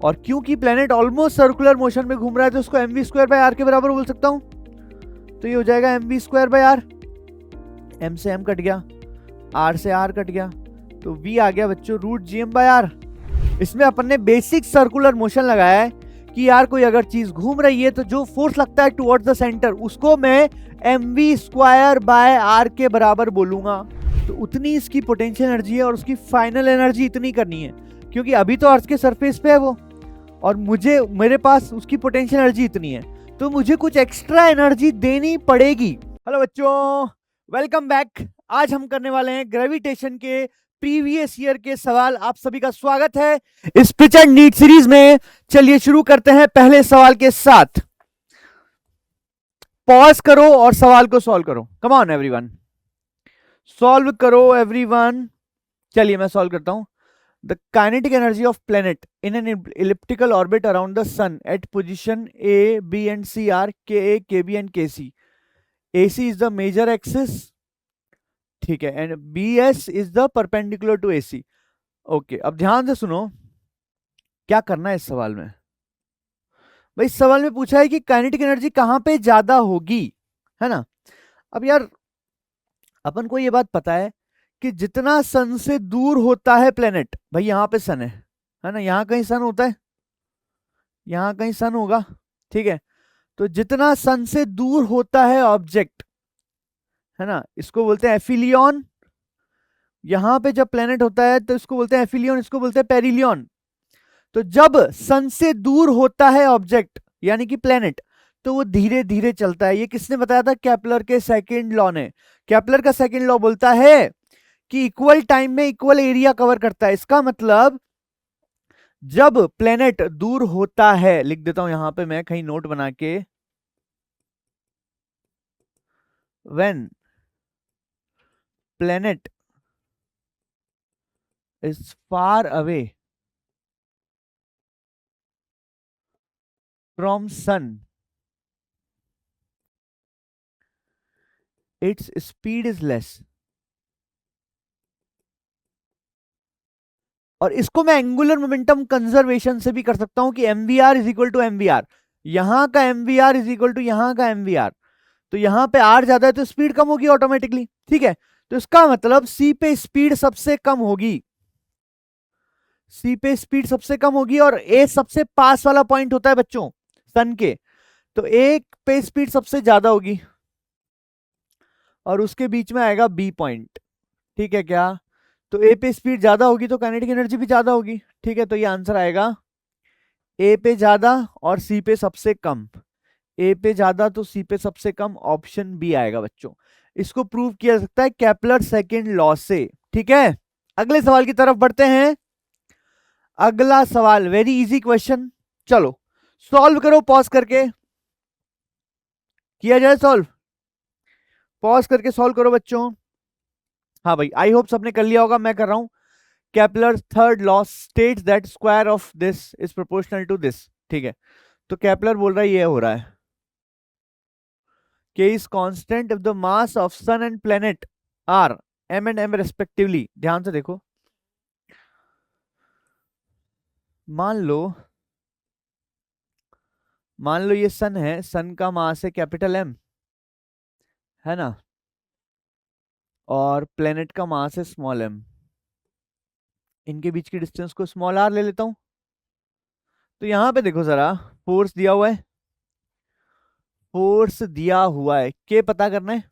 और क्योंकि planet almost circular motion में घूम रहा है तो उसको mv² के बराबर बोल सकता हूं। तो ये हो जाएगा mv²। m से m कट गया, r से r कट गया, तो v आ गया बच्चों √gm/r। इसमें अपन ने बेसिक सर्कुलर मोशन लगाया है कि यार कोई अगर चीज घूम रही है तो जो फोर्स लगता है टुवर्ड्स द सेंटर उसको मैं mv²/r के बराबर बोलूंगा। तो उतनी इसकी पोटेंशियल एनर्जी है और उसकी फाइनल एनर्जी इतनी करनी है, क्योंकि अभी तो अर्थ के सरफेस पे है वो, और मेरे पास उसकी पोटेंशियल एनर्जी इतनी है, तो मुझे कुछ एक्स्ट्रा एनर्जी देनी पड़ेगी। हेलो बच्चों, वेलकम बैक। आज हम करने वाले हैं ग्रेविटेशन के प्रीवियस ईयर के सवाल। आप सभी का स्वागत है इस पिच एंड नीट सीरीज में। चलिए शुरू करते हैं पहले सवाल के साथ। पॉज करो और सवाल को सॉल्व करो। कम ऑन एवरीवन, सॉल्व करो एवरीवन। चलिए मैं सॉल्व करता हूं। The kinetic energy of planet in an elliptical orbit around the sun at position A, B and C are Ka, Kb and Kc. AC is the major axis, ठीक है, and BS is the perpendicular to AC. Okay, अब ध्यान से सुनो क्या करना है इस सवाल में। भाई इस सवाल में पूछा है कि काइनेटिक एनर्जी कहां पे ज्यादा होगी, है ना। अब यार अपन को ये बात पता है कि जितना सन से दूर होता है प्लेनेट, भाई यहाँ पे सन है ना, यहाँ कहीं सन होता है, यहाँ कहीं सन होगा, ठीक है। तो जितना सन से दूर होता है ऑब्जेक्ट, है ना, इसको बोलते हैं एफिलियन। यहाँ पे जब प्लेनेट होता है तो इसको बोलते हैं एफिलियन, इसको बोलते हैं पेरिलियन। तो जब सन से दूर होता है ऑब्जेक्ट यानी कि प्लेनेट, तो वो धीरे धीरे चलता है। ये किसने बताया था? केपलर के सेकंड लॉ ने। केपलर का सेकंड लॉ बोलता है कि इक्वल टाइम में इक्वल एरिया कवर करता है। इसका मतलब जब प्लेनेट दूर होता है, लिख देता हूं यहां पे मैं कहीं नोट बना के, when planet is far away from sun its speed is less. और इसको मैं एंगुलर मोमेंटम कंजर्वेशन से भी कर सकता हूं कि mvr is equal to mvr, यहां का mvr इज इक्वल टू यहां का mvr। तो यहां पे r ज्यादा है तो स्पीड कम होगी ऑटोमेटिकली, ठीक है। तो इसका मतलब c पे स्पीड सबसे कम होगी, c पे स्पीड सबसे कम होगी, और a सबसे पास वाला पॉइंट होता है बच्चों सन के, तो a पे स्पीड सबसे ज्यादा होगी और उसके बीच में आएगा b पॉइंट, ठीक है क्या। तो a पे स्पीड ज्यादा होगी तो काइनेटिक एनर्जी भी ज्यादा होगी, ठीक है। तो ये आंसर आएगा a पे ज्यादा और c पे सबसे कम। a पे ज्यादा तो c पे सबसे कम, ऑप्शन बी आएगा बच्चों। इसको प्रूव किया जा सकता है केपलर सेकंड लॉ से, ठीक है। अगले सवाल की तरफ बढ़ते हैं। अगला सवाल वेरी इजी क्वेश्चन, चलो सॉल्व करो पॉज करके। किया जाए सॉल्व, पॉज करके सॉल्व करो बच्चों। हाँ भाई, आई होप सबने कर लिया होगा, मैं कर रहा हूं। Kepler third law states that square of this is proportional to this, ठीक है। तो केपलर बोल रहा है ये हो रहा है k is constant if the mass of sun and planet are m and m respectively। ध्यान से देखो, मान लो ये सन है, सन का मास है कैपिटल M, है ना, और प्लेनेट का मास है स्मॉल m। इनके बीच की डिस्टेंस को स्मॉल r ले लेता हूं। तो यहां पे देखो जरा, फोर्स दिया हुआ है, फोर्स दिया हुआ है, के पता करना है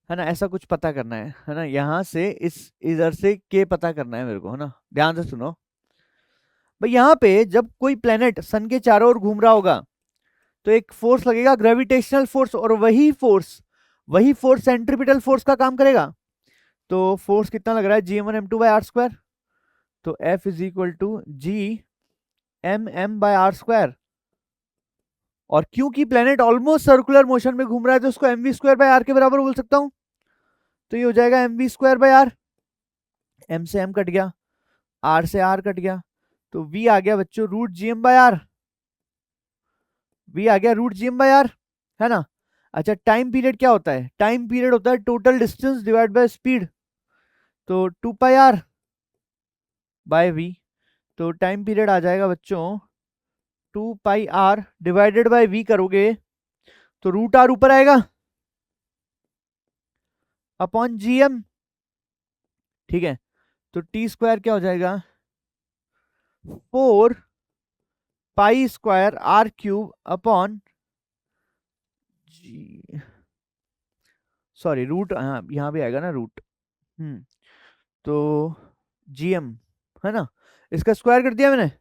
ना, ऐसा कुछ पता करना है ना, यहां से इस इधर से के पता करना है मेरे को, है ना। ध्यान से सुनो भाई, यहां पे जब कोई प्लेनेट सन के चारों ओर घूम रहा होगा तो एक फोर्स लगेगा ग्रेविटेशनल फोर्स, और वही फोर्स सेंट्रीपिटल फोर्स का काम करेगा। तो फोर्स कितना लग रहा है? G m1m2/r²। तो F is equal to G m/m/r²। और क्योंकि प्लेनेट ऑलमोस्ट सर्कुलर मोशन में घूम रहा है तो उसको mv²/r के बराबर बोल सकता हूं। तो ये हो जाएगा mv²/r। m से m कट गया, r से r कट गया, तो v आ गया बच्चों √gm/r। v आ गया √gm/r, है ना। अच्छा, टाइम पीरियड क्या होता है? टाइम पीरियड होता है total distance divide by speed, तो 2πr/v। तो टाइम पीरियड आ जाएगा बच्चों 2 पाई r डिवाइडेड बाय v करोगे तो √r ऊपर आएगा अपॉन gm। ठीक है, तो टी स्क्वायर क्या हो जाएगा 4 पाई स्क्वायर r³ अपॉन जी, सॉरी रूट, हाँ यहाँ भी आएगा ना रूट। तो gm है ना, इसका स्क्वायर कर दिया मैंने।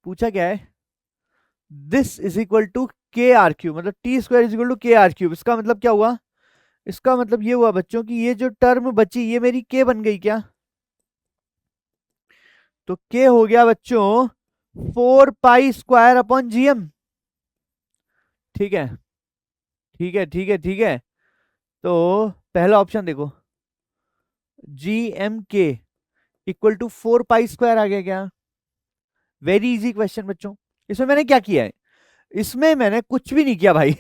पूछा क्या है, this is equal to KR³, मतलब T square is equal to KR³। इसका मतलब क्या हुआ, इसका मतलब ये हुआ बच्चों कि ये जो टर्म बची ये मेरी k बन गई क्या, तो k हो गया बच्चों 4 पाई स्क्वायर अपॉन gm। ठीक है ठीक है ठीक है ठीक है, तो पहला ऑप्शन देखो GMK equal to 4 pi square आ गया क्या। वेरी इजी क्वेश्चन बच्चों। इसमें मैंने क्या किया है, इसमें मैंने कुछ भी नहीं किया भाई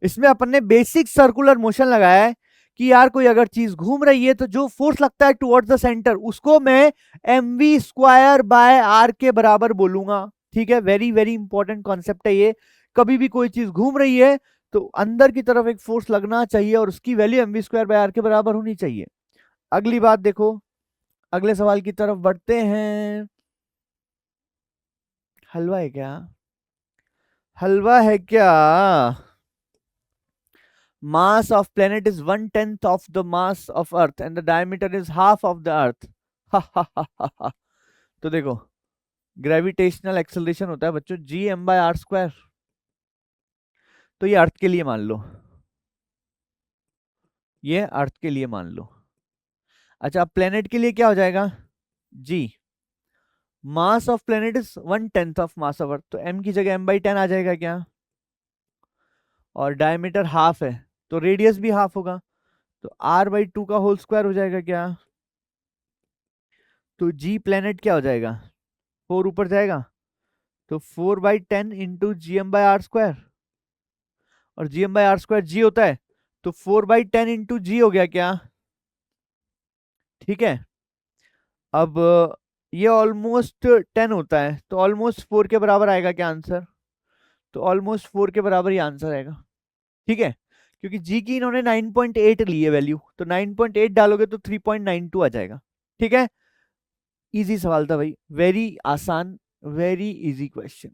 इसमें अपन ने बेसिक सर्कुलर मोशन लगाया है कि यार कोई अगर चीज घूम रही है तो जो फोर्स लगता है टुवर्ड्स द सेंटर उसको मैं mv² बाय r के बराबर बोलूंगा। ठीक है, वेरी वेरी इंपॉर्टेंट कॉन्सेप्ट है ये। कभी भी कोई चीज घूम रही है तो अंदर की तरफ एक फोर्स लगना चाहिए और उसकी वैल्यू mv² बाय r के बराबर होनी चाहिए। अगली बात देखो, अगले सवाल की तरफ बढ़ते हैं। हलवा है क्या, हलवा है क्या। Mass of planet is 1/10 of the mass of earth and the diameter is half of the earth तो देखो ग्रेविटेशनल एक्सेलरेशन होता है बच्चों gm/r²। तो ये अर्थ के लिए मान लो, ये अर्थ के लिए मान लो। अच्छा, अब प्लेनेट के लिए क्या हो जाएगा, g mass of planet is 1/10 of mass of earth, तो m की जगह m/10 आ जाएगा क्या, और डायमीटर हाफ है तो रेडियस भी हाफ होगा, तो r/2 का होल स्क्वायर हो जाएगा क्या। तो g प्लेनेट क्या हो जाएगा 4 ऊपर जाएगा तो 4/10 इंटू gm/r², और gm/r² g होता है तो 4/10 इंटू g हो गया क्या। ठीक है, अब ये ऑलमोस्ट 10 होता है तो ऑलमोस्ट 4 के बराबर आएगा क्या आंसर, तो ऑलमोस्ट 4 के बराबर ही आंसर आएगा। ठीक है, क्योंकि जी की इन्होंने 9.8 ली है वैल्यू, तो 9.8 डालोगे तो 3.92 आ जाएगा। ठीक है, इजी सवाल था भाई, वेरी आसान, वेरी इजी क्वेश्चन,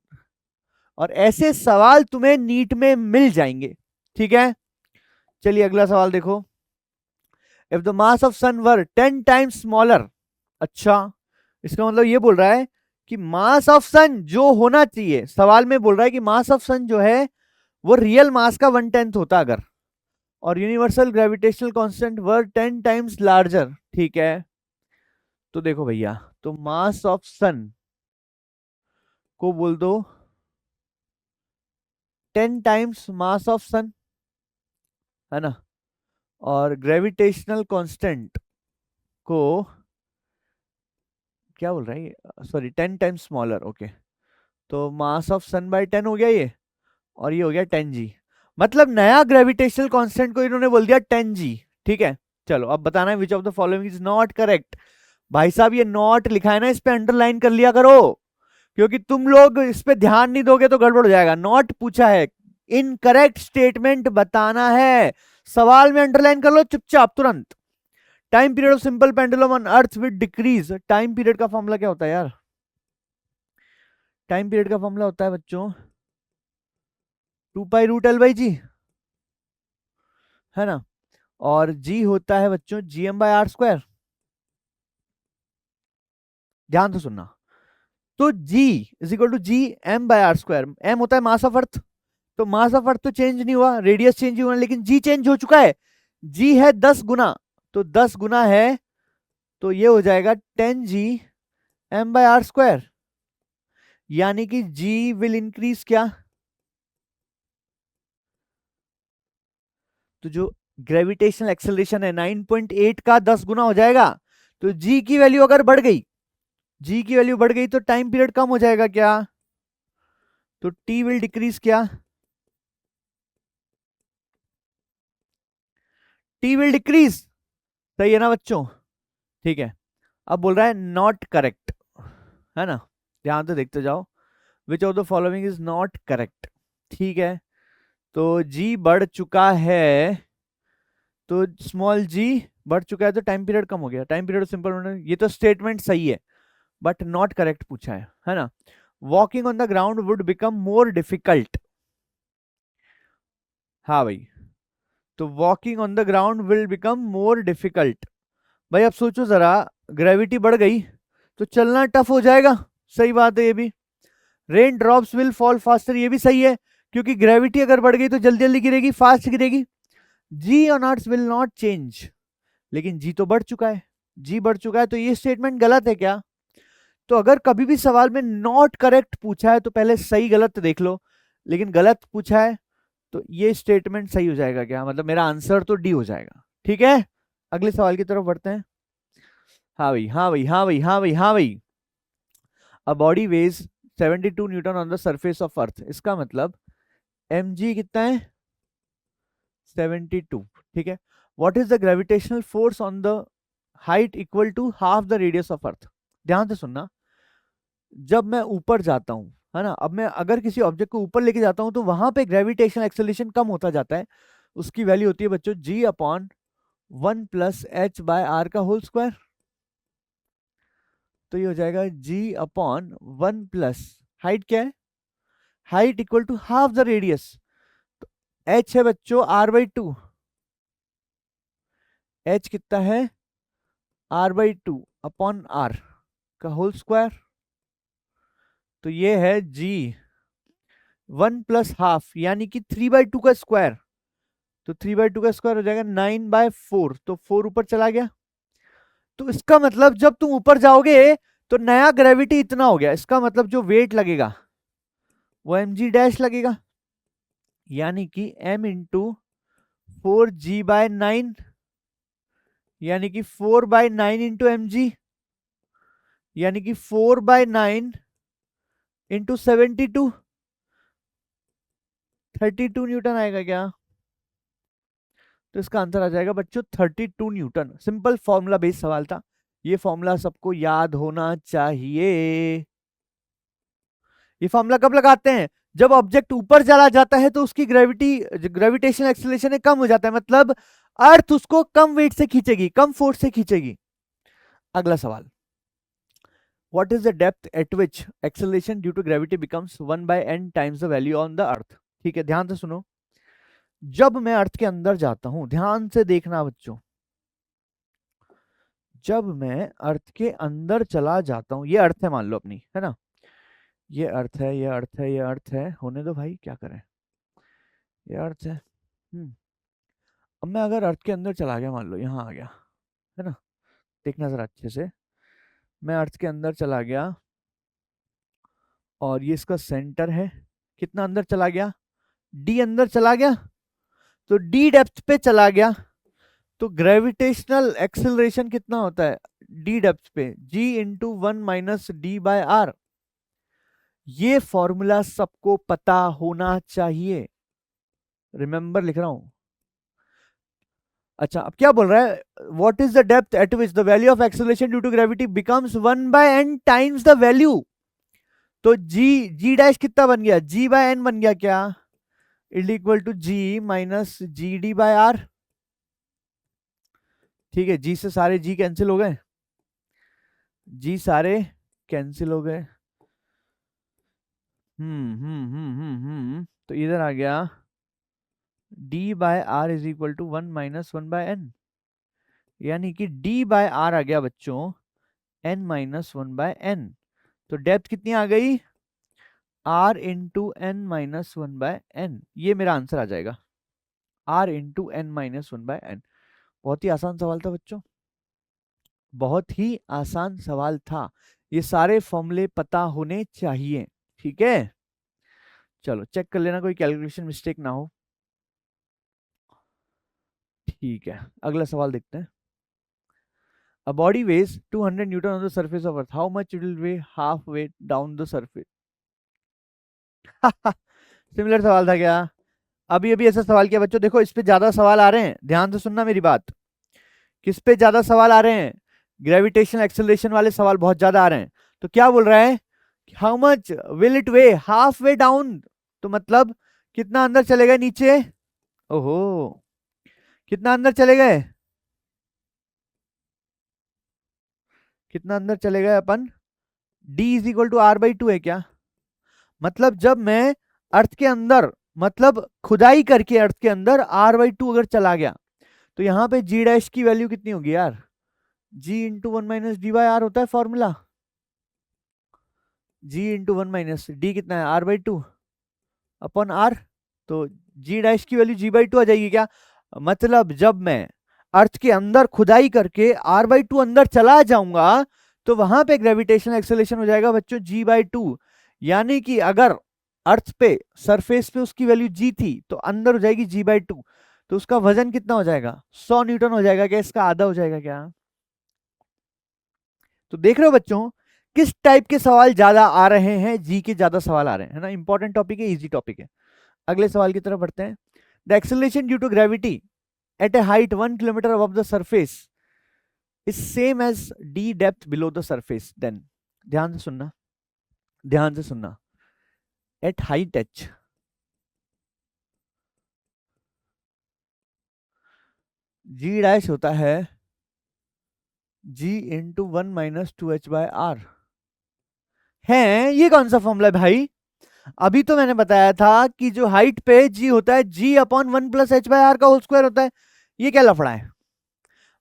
और ऐसे सवाल तुम्हें नीट में मिल जाएंगे। ठीक है, चलिए अगला सवाल देखो। If the mass of sun were 10 times smaller, अच्छा इसका मतलब ये बोल रहा है कि मास ऑफ सन जो होना चाहिए, सवाल में बोल रहा है कि मास ऑफ सन जो है वो रियल मास का 1/10 होता अगर, और यूनिवर्सल ग्रेविटेशनल कांस्टेंट वर 10 टाइम्स लार्जर। ठीक है, तो देखो भैया, तो मास ऑफ सन को बोल दो 10 टाइम्स मास ऑफ सन, है ना, और ग्रेविटेशनल कांस्टेंट को क्या बोल रहा है, सॉरी 10 टाइम्स स्मॉलर। ओके, तो मास ऑफ सन बाय 10 हो गया ये, और ये हो गया 10g, मतलब नया ग्रेविटेशनल कांस्टेंट को इन्होंने बोल दिया 10g। ठीक है, चलो अब बताना है which of the following is not correct. भाई साहब ये नॉट लिखा है ना, इस पे अंडरलाइन कर लिया करो, क्योंकि तुम लोग इस पे ध्यान नहीं दोगे तो गड़बड़ हो जाएगा। नॉट पूछा है, इनकरेक्ट स्टेटमेंट बताना है, सवाल में अंडरलाइन कर लो चुपचाप तुरंत। Time period of simple pendulum on earth with decrease, time period का फॉर्मूला क्या होता है यार, टाइम पीरियड का फॉर्मूला होता है बच्चों 2π√L/g, है ना, और g होता है बच्चों gm/r²। ध्यान से सुनना, तो g is equal to gm/r²। m होता है मास ऑफ अर्थ, तो मास ऑफ अर्थ तो चेंज नहीं हुआ, रेडियस चेंज हुआ, लेकिन g चेंज हो चुका है। g है 10 गुना, तो 10 गुना है तो ये हो जाएगा 10g m/r², यानी कि g विल इंक्रीज क्या, तो जो ग्रेविटेशनल एक्सेलरेशन है 9.8 का 10 गुना हो जाएगा, तो g की वैल्यू अगर बढ़ गई, g की वैल्यू बढ़ गई तो टाइम पीरियड कम हो जाएगा क्या, तो t विल डिक्रीज क्या, t विल डिक्रीज। सही है ना बच्चों, ठीक है, अब बोल रहा है नॉट करेक्ट, है ना, ध्यान से देखते जाओ। Which of the following is not correct, ठीक है। तो जी बढ़ चुका है, तो स्मॉल जी बढ़ चुका है, तो टाइम पीरियड कम हो गया। टाइम पीरियड सिंपल, ये तो स्टेटमेंट सही है बट नॉट करेक्ट पूछा है ना। Walking on the ground would become more difficult, हाँ भाई, तो walking on the ground will become more difficult. भाई अब सोचो जरा, ग्रेविटी बढ़ गई तो चलना टफ हो जाएगा, सही बात है ये भी। Rain drops will fall faster, ये भी सही है, क्योंकि ग्रेविटी अगर बढ़ गई तो जल्दी जल्दी गिरेगी, फास्ट गिरेगी। G on earth will not change, लेकिन जी तो बढ़ चुका है, जी बढ़ चुका है, तो ये स्टेटमेंट गलत है क्या? तो अगर कभी भी सवाल में नॉट करेक्ट पूछा है तो पहले सही गलत देख लो, लेकिन गलत पूछा है तो ये स्टेटमेंट सही हो जाएगा क्या? मतलब मेरा आंसर तो डी हो जाएगा, ठीक है। अगले सवाल की तरफ बढ़ते हैं। हाँ भाई, हाँ भाई, हाँ भाई, हाँ भाई, हाँ भाई। A body weighs 72 newton on the surface of earth, इसका मतलब mg कितना है? 72, ठीक है। What is the gravitational force on the height equal to half the radius of earth? ध्यान से सुनना, जब मैं ऊपर जाता हूं, है ना, अब मैं अगर किसी ऑब्जेक्ट को ऊपर लेके जाता हूं तो वहां पे ग्रेविटेशनल एक्सेलरेशन कम होता जाता है, उसकी वैल्यू होती है बच्चों g अपॉन 1+h/r का होल स्क्वायर। तो ये हो जाएगा g अपॉन 1+ हाइट क्या है? Height equal to half the radius, तो h है बच्चों r/2, h कितना है? r/2 अपॉन r का होल स्क्वायर। तो ये है g 1+हाफ यानी कि 3/2 का स्क्वायर, तो 3/2 का स्क्वायर हो जाएगा 9/4, तो 4 ऊपर चला गया। तो इसका मतलब जब तुम ऊपर जाओगे तो नया ग्रेविटी इतना हो गया, इसका मतलब जो वेट लगेगा वो mg' लगेगा, यानी कि m इंटू 4g/9, यानी कि 4/9 इंटू mg, यानी कि 4/9 इंटू 72, 32 न्यूटन आएगा क्या? तो इसका आंसर आ जाएगा बच्चों 32 न्यूटन। सिंपल फॉर्मूला बेस्ड सवाल था, ये फॉर्मूला सबको याद होना चाहिए। ये फॉर्मूला कब लगाते हैं? जब ऑब्जेक्ट ऊपर चला जाता है तो उसकी ग्रेविटेशनल एक्सेलरेशन कम हो जाता है, मतलब अर्थ उसको कम वेट से खींचेगी, कम फोर्स से खींचेगी। अगला सवाल, what is the depth at which acceleration due to gravity becomes 1/n times the value on the earth? ठीक है, ध्यान से सुनो, जब मैं अर्थ के अंदर जाता हूं, ध्यान से देखना बच्चों, जब मैं अर्थ के अंदर चला जाता हूं, ये अर्थ है मान लो अपनी, है ना, ये अर्थ है, ये अर्थ है, ये अर्थ है, होने दो भाई, क्या करें, ये अर्थ है। अब मैं अगर अर्थ के अंदर चला गया, मान लो यहाँ आ गया, है ना, देखना जरा अच्छे से, मैं अर्थ के अंदर चला गया और ये इसका सेंटर है, कितना अंदर चला गया? डी अंदर चला गया, तो डी डेप्थ पे चला गया, तो ग्रेविटेशनल एक्सेलरेशन कितना होता है डी डेप्थ पे? g into 1-d/r। ये फॉर्मूला सबको पता होना चाहिए, रिमेंबर लिख रहा हूं। अच्छा, अब क्या बोल रहा है? What is the depth at which the value of acceleration due to gravity becomes 1/n times the value. तो g' कितना बन गया? g/n बन गया क्या? Equal to g minus gd/r। ठीक है, जी से सारे जी कैंसिल हो गए, जी सारे कैंसिल हो गए। तो इधर आ गया d/r is equal to 1-1/n, यानी कि d/r आ गया बच्चों n-1/n। तो डेप्थ कितनी आ गई? r इंटू n-1/n, ये मेरा आंसर आ जाएगा, r इंटू n-1/n। बहुत ही आसान सवाल था बच्चों, बहुत ही आसान सवाल था, ये सारे फॉर्मूले पता होने चाहिए, ठीक है। चलो चेक कर लेना कोई कैलकुलेशन मिस्टेक ना हो, ठीक है। अगला सवाल देखते हैं। A body weighs 200 Newton on the surface of Earth. How much it will weigh half weight down the surface? Similar सवाल था क्या? अभी अभी ऐसा सवाल किया बच्चों, देखो इस पे ज्यादा सवाल आ रहे हैं, ध्यान से सुनना मेरी बात। किस पे ज्यादा सवाल आ रहे हैं? ग्रेविटेशनल एक्सेलरेशन वाले सवाल बहुत ज्यादा आ रहे हैं। तो क्या बोल रहा है, how much will it way, half way down, तो मतलब कितना अंदर चले गए नीचे, ओहो कितना अंदर चले गए, कितना अंदर चले गए अपन, d is equal to R by two है क्या, मतलब जब मैं अर्थ के अंदर, मतलब खुदाई करके अर्थ के अंदर आर बाई टू अगर चला गया, तो यहाँ पे जी डैश की वैल्यू कितनी होगी यार, g into one minus d by R होता है formula, g into one minus d कितना है R by two upon R, तो जी डैश की वैल्यू जी बाई टू आ जाएगी क्या, मतलब जब मैं अर्थ के अंदर खुदाई करके आर बाई टू अंदर चला जाऊंगा, तो वहां पे ग्रेविटेशनल एक्सेलरेशन हो जाएगा बच्चों जी बाई टू, यानी कि अगर अर्थ पे सरफेस पे उसकी वैल्यू जी थी तो अंदर हो जाएगी जी बाई टू, तो उसका वजन कितना हो जाएगा 100 न्यूटन हो जाएगा क्या, इसका आधा हो जाएगा क्या, तो देख रहे हो बच्चों किस टाइप के सवाल ज्यादा आ रहे हैं, जी के ज्यादा सवाल आ रहे हैं, है ना, इंपॉर्टेंट टॉपिक है, इजी टॉपिक है। अगले सवाल की तरफ बढ़ते हैं, the acceleration due to gravity at a height 1 kilometer above the surface is same as the depth below the surface, then ध्यान से सुनना, ध्यान से सुनना, at height h, g dash होता है g into one minus two h by R, है ये कौन सा फॉर्मूला है भाई, अभी तो मैंने बताया था कि जो हाइट पे जी होता है g upon one plus h by R का होल स्क्वायर होता है, ये क्या लफड़ा है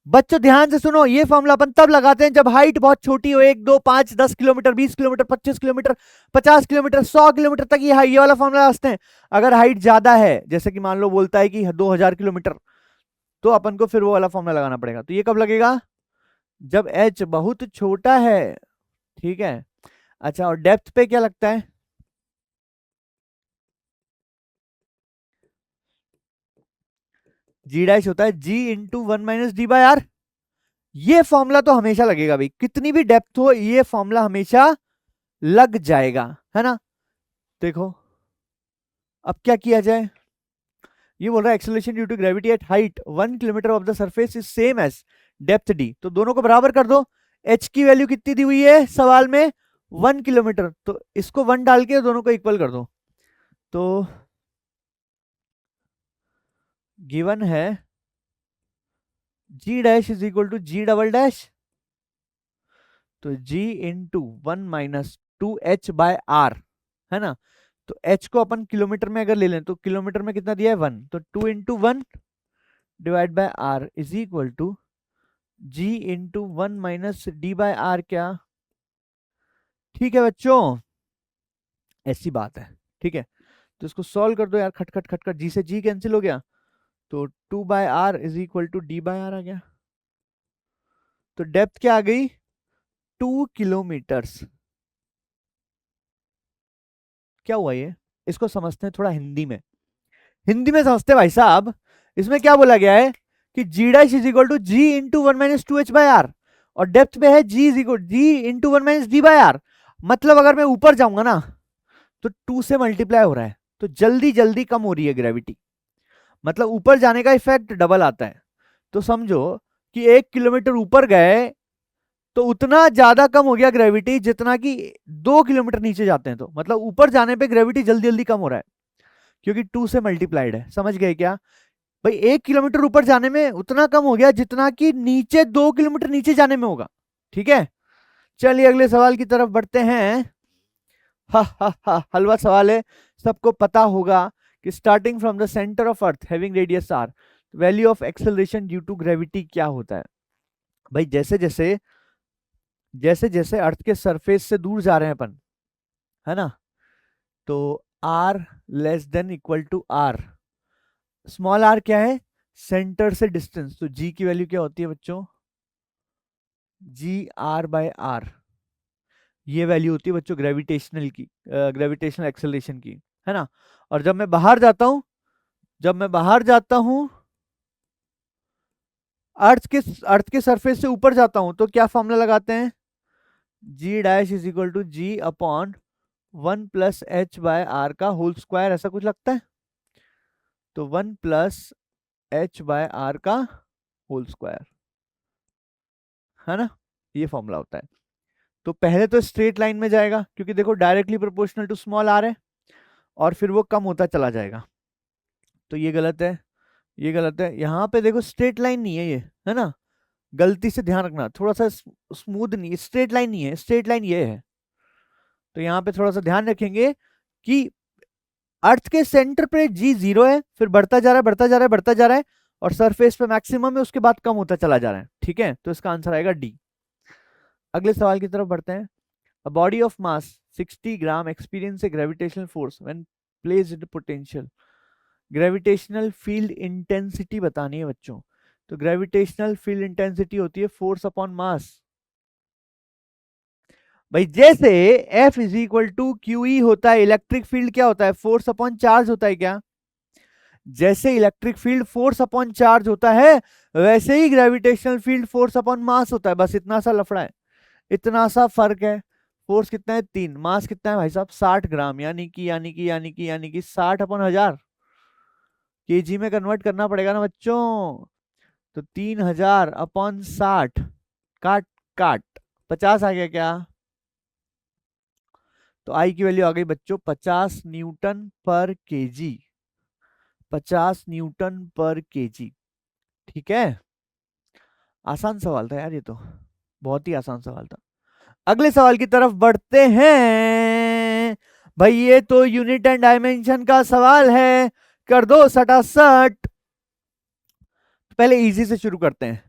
बच्चों, ध्यान से सुनो, ये फॉर्मूला अपन तब लगाते हैं जब हाइट बहुत छोटी हो, 1 2 5 10 kilometre 20 kilometre 25 kilometre 50 kilometre 100 kilometre तक, ये वाला फॉर्मूला लगाते हैं। अगर हाइट ज्यादा है, जैसे कि मान लो बोलता है कि 2000 किलोमीटर, तो अपन को फिर वो वाला फॉर्मूला लगाना पड़ेगा, तो ये कब लगेगा जब एच बहुत छोटा है, ठीक है। अच्छा, और डेप्थ पे क्या लगता है, जी डैश होता है g into one minus D by R, ये फॉर्मूला तो हमेशा लगेगा भाई, कितनी भी डेप्थ हो ये फॉर्मूला हमेशा लग जाएगा, है ना। देखो अब क्या किया जाए, ये बोल रहा है acceleration due to gravity at height 1 kilometre of the surface is same as depth D, तो दोनों को बराबर कर दो, एच की वैल्यू कितनी दी हुई है सवाल में 1 किलोमीटर, तो इसको 1 डाल के दोनों को इक्वल कर दो, तो गिवन है g dash is equal to g double dash, तो g into one minus two h by R, है ना, तो एच को अपन किलोमीटर में अगर ले लें तो किलोमीटर में कितना दिया है 1, तो 2 into 1 divide by R is equal to ji into one minus D by R, क्या ठीक है बच्चों, ऐसी बात है, ठीक है। तो इसको सॉल्व कर दो यार, खट खट खट खट, जी से जी कैंसिल हो गया, तो 2 by R is equal to d by R आ गया, तो डेप्थ क्या आ गई 2 किलोमीटर्स, क्या हुआ ये, इसको समझते हैं थोड़ा हिंदी में, हिंदी में समझते हैं भाई साहब, इसमें क्या बोला गया है कि g dash is equal to ji into one minus two h by R, और डेप्थ पे है g is equal g into one minus D by R, मतलब अगर मैं ऊपर जाऊंगा ना तो 2 से मल्टीप्लाई हो रहा है, तो जल्दी जल्दी कम हो रही है ग्रेविटी, मतलब ऊपर जाने का इफेक्ट डबल आता है, तो समझो कि 1 किलोमीटर ऊपर गए तो उतना ज्यादा कम हो गया ग्रेविटी जितना कि 2 किलोमीटर नीचे जाते हैं, तो मतलब ऊपर जाने पे ग्रेविटी जल्दी जल्दी कम हो रहा है, क्योंकि 2 से मल्टीप्लाइड है, समझ गए क्या भाई, 1 किलोमीटर ऊपर जाने में उतना कम हो गया जितना कि नीचे 2 किलोमीटर नीचे जाने में होगा, ठीक है। चलिए अगले सवाल की तरफ बढ़ते हैं, हा हा हा, हलवा सवाल है, सबको पता होगा कि starting from the centre of earth having radius R, value of acceleration due to gravity क्या होता है भाई, जैसे जैसे अर्थ के सरफेस से दूर जा रहे हैं अपन, है ना, तो R less than equal to R, small R क्या है सेंटर से डिस्टेंस, तो जी की वैल्यू क्या होती है बच्चों, जी आर बाय आर, ये वैल्यू होती है बच्चों ग्रेविटेशनल की, ग्रेविटेशनल एक्सेलरेशन की, है ना। और जब मैं बाहर जाता हूं, जब मैं बाहर जाता हूं अर्थ के सरफेस से ऊपर जाता हूं, तो क्या फॉर्मूला लगाते हैं, g dash is equal to g upon one plus h by R का होल स्क्वायर, ऐसा कुछ लगता है, तो one plus h by R का होल स्क्वायर, है ना, ये फॉर्मूला होता है। तो पहले तो स्ट्रेट लाइन में जाएगा क्योंकि देखो directly proportional to small are है, और फिर वो कम होता चला जाएगा। तो ये गलत है, ये गलत है। यहाँ पे देखो स्ट्रेट लाइन नहीं है ये, है ना, गलती से ध्यान रखना, थोड़ा सा स्मूथ नहीं, स्ट्रेट लाइन नहीं है, स्ट्रेट लाइन ये है। तो यहाँ पे थोड़ा सा ध्यान रखेंगे कि अर्थ के सेंटर पे जी 0 है, फिर बढ़ता जा रहा है, बढ़ता जा रहा है, बढ़ता जा रहा है, और सरफेस पे मैक्सिमम है, उसके बाद कम होता चला जा रहा है। ठीक है, तो इसका आंसर आएगा डी। अगले सवाल की तरफ बढ़ते हैं। A body of mass 60 gram experience A gravitational force when placed potential. Gravitational field intensity बतानी है बच्चों। तो ग्रेविटेशनल फील्ड इंटेंसिटी होती है फोर्स अपॉन मास। भाई जैसे F is equal to Q E होता है, इलेक्ट्रिक फील्ड क्या होता है, फोर्स अपॉन चार्ज होता है क्या। जैसे electric field force upon charge होता है, वैसे ही gravitational field force upon mass होता है। बस इतना सा लफड़ा है, इतना सा फर्क है। फोर्स कितना है 3, मास कितना है भाई साहब 60 ग्राम, यानी कि 60 अपॉन 1000 केजी में कन्वर्ट करना पड़ेगा ना बच्चों। तो 3000 अपॉन 60, काट काट 50 आ गया क्या। तो आई की वैल्यू आ गई बच्चों 50 न्यूटन पर केजी, 50 न्यूटन पर केजी। ठीक है, आसान सवाल था यार ये तो, बहुत ही आसान सवाल था। अगले सवाल की तरफ बढ़ते हैं। भाई ये तो यूनिट एंड डायमेंशन का सवाल है, कर दो सटासट। पहले इजी से शुरू करते हैं।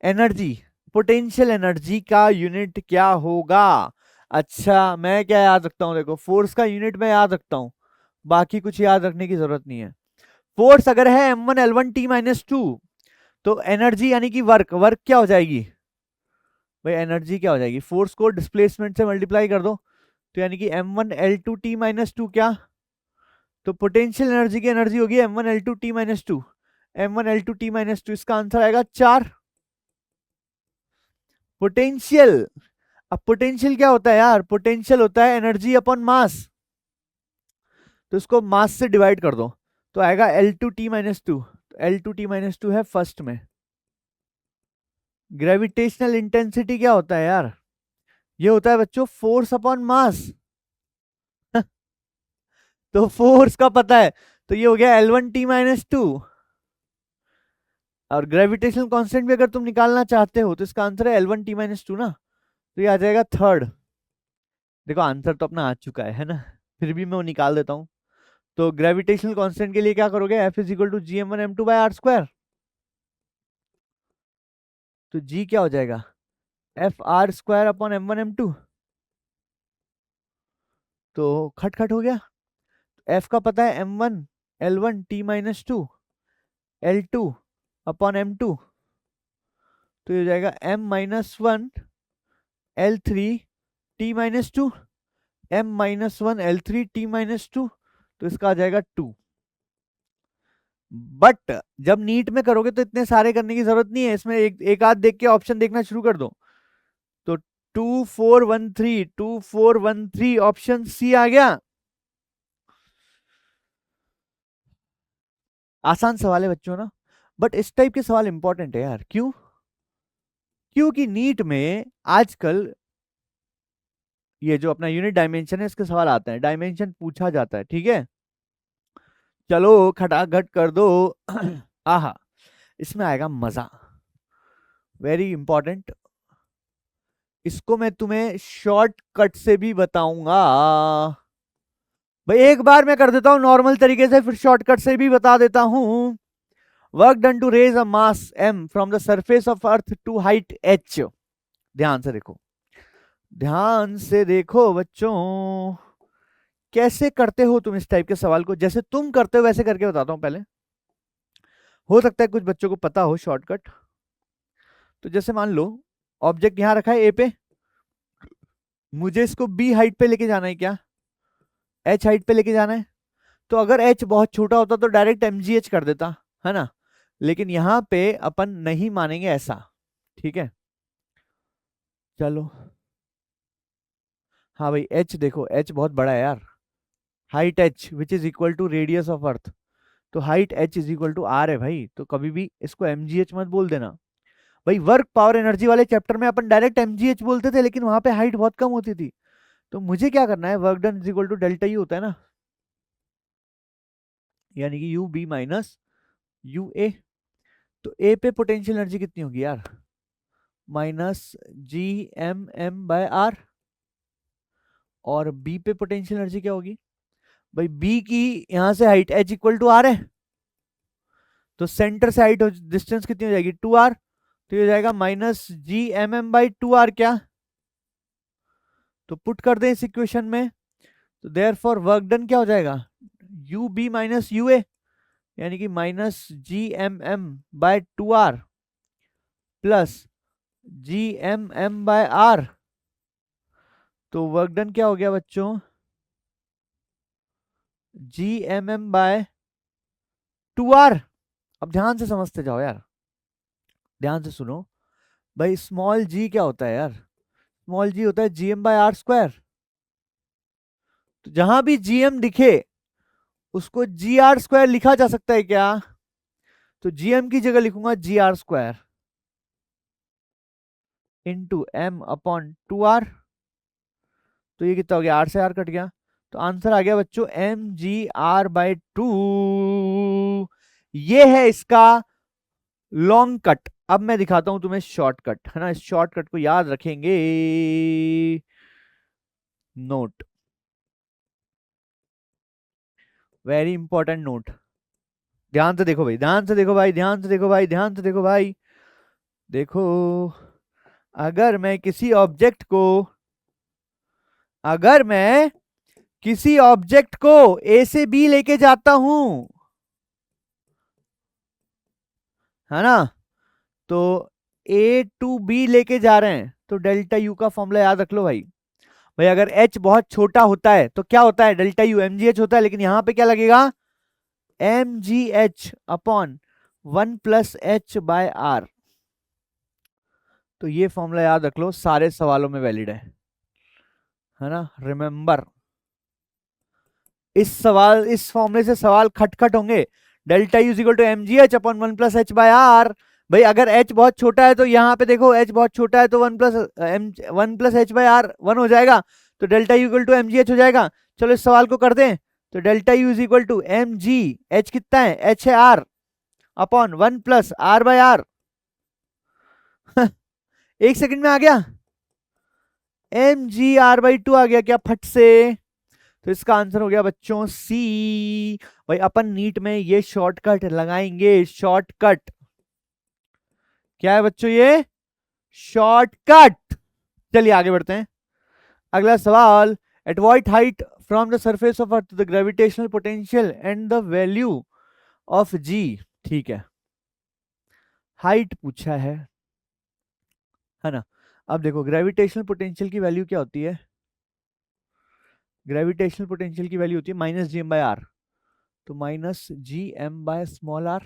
एनर्जी, पोटेंशियल एनर्जी का यूनिट क्या होगा। अच्छा मैं क्या याद रखता हूं, देखो फोर्स का यूनिट मैं याद रखता हूं, बाकी कुछ याद रखने की जरूरत नहीं है। फोर्स अगर है m1 l1 t माइनस 2, तो एनर्जी यानी कि वर्क, वर्क क्या हो जाएगी भाई, एनर्जी क्या हो जाएगी, फोर्स को डिस्प्लेसमेंट से मल्टीप्लाई कर दो, तो यानी कि m1 l2 t माइनस 2 क्या। तो पोटेंशियल एनर्जी की एनर्जी होगी m1 l2 t minus 2, m1 l2 t minus 2, इसका आंसर आएगा 4। पोटेंशियल, अब पोटेंशियल क्या होता है यार, पोटेंशियल होता है एनर्जी अपॉन मास, तो इसको मास से डिवाइड कर दो, तो आएगा L2 t minus 2। L2 t minus 2 है फर्स्ट में। ग्रेविटेशनल इंटेंसिटी क्या होता है यार, ये होता है बच्चों फोर्स अपॉन मास। तो फोर्स का पता है, तो ये हो गया L1 t माइनस 2, और ग्रेविटेशनल कांस्टेंट भी अगर तुम निकालना चाहते हो तो इसका आंसर है L1 t माइनस 2 ना, तो ये आ जाएगा थर्ड। देखो आंसर तो अपना आ चुका है ना, फिर भी मैं वो निकाल देता हूं। तो ग्रेविटेशनल कांस्टेंट के लिए क्या करोगे, F is equal to G M one M two by R square. तो G क्या हो जाएगा, F R square upon M one M two, तो खट खट हो गया। F का पता है m1 l1 t minus 2 l2 upon m2, तो ये हो जाएगा m minus 1 l3 t minus 2, m minus 1 l3 t minus 2, तो इसका आ जाएगा 2। बट जब नीट में करोगे तो इतने सारे करने की जरूरत नहीं है, इसमें एक आध देख के ऑप्शन देखना शुरू कर दो। तो 2413, 2413 ऑप्शन सी आ गया। आसान सवाल है बच्चों ना, बट इस टाइप के सवाल इंपॉर्टेंट है यार। क्यों, क्योंकि नीट में आजकल ये जो अपना यूनिट डायमेंशन है इसके सवाल आते हैं, डायमेंशन पूछा जाता है। ठीक है, चलो खटाखट कर दो। आहा, इसमें आएगा मजा, वेरी इंपॉर्टेंट। इसको मैं तुम्हें शॉर्टकट से भी बताऊंगा भाई, एक बार मैं कर देता हूं नॉर्मल तरीके से, फिर शॉर्टकट से भी बता देता हूं। Work done to raise a mass m from the surface of earth to height h। ध्यान से देखो, ध्यान से देखो बच्चों, कैसे करते हो तुम इस टाइप के सवाल को, जैसे तुम करते हो वैसे करके बताता हूं पहले, हो सकता है कुछ बच्चों को पता हो शॉर्टकट। तो जैसे मान लो ऑब्जेक्ट यहां रखा है ए पे, मुझे इसको बी हाइट पे लेके जाना है, क्या एच हाइट पे लेके जाना है। तो अगर एच बहुत छोटा होता तो डायरेक्ट एमजीएच कर देता, है ना, लेकिन यहां पे अपन नहीं मानेंगे ऐसा। ठीक है, चलो हाँ भाई एच देखो, एच बहुत बड़ा है यार, height h which is equal to radius of earth, तो height h is equal to R है भाई, तो कभी भी इसको एमजीएच मत बोल देना। भाई वर्क पावर एनर्जी वाले चैप्टर में अपन डायरेक्ट mgh बोलते थे, लेकिन वहां पे हाइट बहुत कम होती थी। तो मुझे क्या करना है, work done is equal to delta U होता है ना, यानी कि U B minus U A. तो ए पे पोटेंशियल एनर्जी कितनी होगी यार, minus G M M by R. और बी पे पोटेंशियल एनर्जी क्या होगी भाई, बी की यहां से height H equal to R है, तो सेंटर से हाइट डिस्टेंस कितनी हो जाएगी 2r। तो ये हो जाएगा minus G M M by 2r क्या, तो पुट कर दें इस इक्वेशन में। तो देयर फॉर वर्क डन क्या हो जाएगा, U B minus U A, यानी कि minus G M M by 2r plus G M M by R. तो वर्क डन क्या हो गया बच्चों, जी एम एम बाय 2r। अब ध्यान से समझते जाओ यार, ध्यान से सुनो भाई, स्मॉल जी क्या होता है यार, स्मॉल जी होता है जीएम बाय आर स्क्वायर। तो जहां भी जीएम दिखे उसको जी आर स्क्वायर लिखा जा सकता है क्या, तो जीएम की जगह लिखूंगा g R square into M upon 2r। तो ये कितना हो गया, आर से आर कट गया, तो आंसर आ गया बच्चों एम जी आर बाई 2। ये है इसका लॉन्ग कट। अब मैं दिखाता हूं तुम्हें शॉर्टकट, है ना, इस शॉर्टकट को याद रखेंगे, नोट, वेरी इंपॉर्टेंट नोट। ध्यान से देखो भाई, ध्यान से देखो भाई, ध्यान से देखो भाई, ध्यान से देखो भाई। देखो, अगर मैं किसी ऑब्जेक्ट को, अगर मैं किसी ऑब्जेक्ट को ए से बी लेके जाता हूं, है ना, तो ए टू बी लेके जा रहे हैं, तो डेल्टा यू का फॉर्मूला याद रख लो भाई। भाई अगर h बहुत छोटा होता है तो क्या होता है, delta U M G H होता है, लेकिन यहां पे क्या लगेगा, M G H upon 1 + h by R. तो ये फॉर्मूला याद रख लो, सारे सवालों में वैलिड है ना, रिमेंबर। इस फॉर्मूले से सवाल खटखट होंगे, delta U equal to M G H upon 1 + h/r। भाई अगर h बहुत छोटा है तो यहाँ पे देखो h बहुत छोटा है, तो 1 + h/r 1 हो जाएगा, तो delta U equal to M G H हो जाएगा। चलो इस सवाल को कर दें, तो delta U is equal to M G H कितना है, h है r अपॉन 1 + r/r। एक सेकंड में आ गया, एम जी आर बाई 2 आ गया क्या फट से। तो इसका आंसर हो गया बच्चों सी। भाई अपन नीट में ये शॉर्टकट लगाएंगे, शॉर्टकट क्या है बच्चों, ये शॉर्टकट। चलिए आगे बढ़ते हैं, अगला सवाल, at what height from the surface of earth the gravitational potential and the value of g. ठीक है, हाइट पूछा है ना। अब देखो ग्रेविटेशनल पोटेंशियल की वैल्यू क्या होती है, ग्रेविटेशनल पोटेंशियल की वैल्यू होती है minus G M by R, तो minus G M by small are,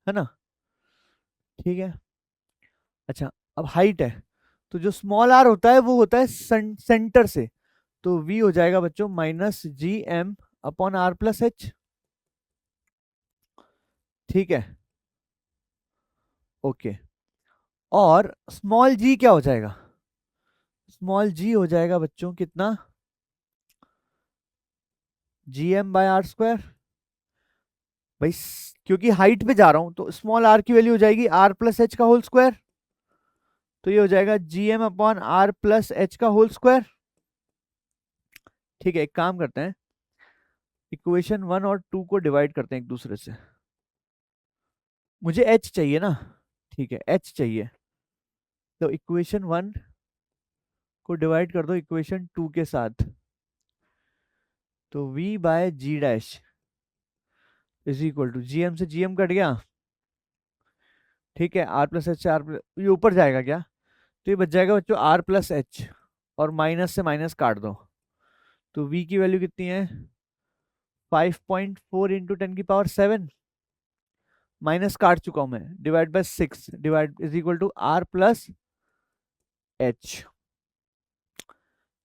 है ना, ठीक है। अच्छा, अब हाइट है, तो जो स्मॉल आर होता है वो होता है सेंटर से, तो v हो जाएगा बच्चों minus G M upon R plus H. ठीक है, ओके। और स्मॉल जी क्या हो जाएगा, स्मॉल जी हो जाएगा बच्चों कितना, G M by R square. भाई क्योंकि हाइट पे जा रहा हूं तो स्मॉल आर की वैल्यू हो जाएगी आर प्लस एच का होल स्क्वायर, तो ये हो जाएगा G M upon R plus H का होल स्क्वायर। ठीक है, एक काम करते हैं, इक्वेशन 1 और 2 को डिवाइड करते हैं एक दूसरे से। मुझे h चाहिए ना, ठीक है h चाहिए, तो इक्वेशन 1 को डिवाइड कर दो इक्वेशन 2 के साथ, तो v by G dash is equal to G M से जी एम कट गया, ठीक है, आर प्लस एच, आर ये ऊपर जाएगा क्या, तो ये बच जाएगा बच्चों आर प्लस एच, और माइनस से माइनस काट दो, तो v की वैल्यू कितनी है 5.4 इंटू 10⁻⁷, माइनस काट चुका हूं मैं, divide by 6 divide is equal to R plus H.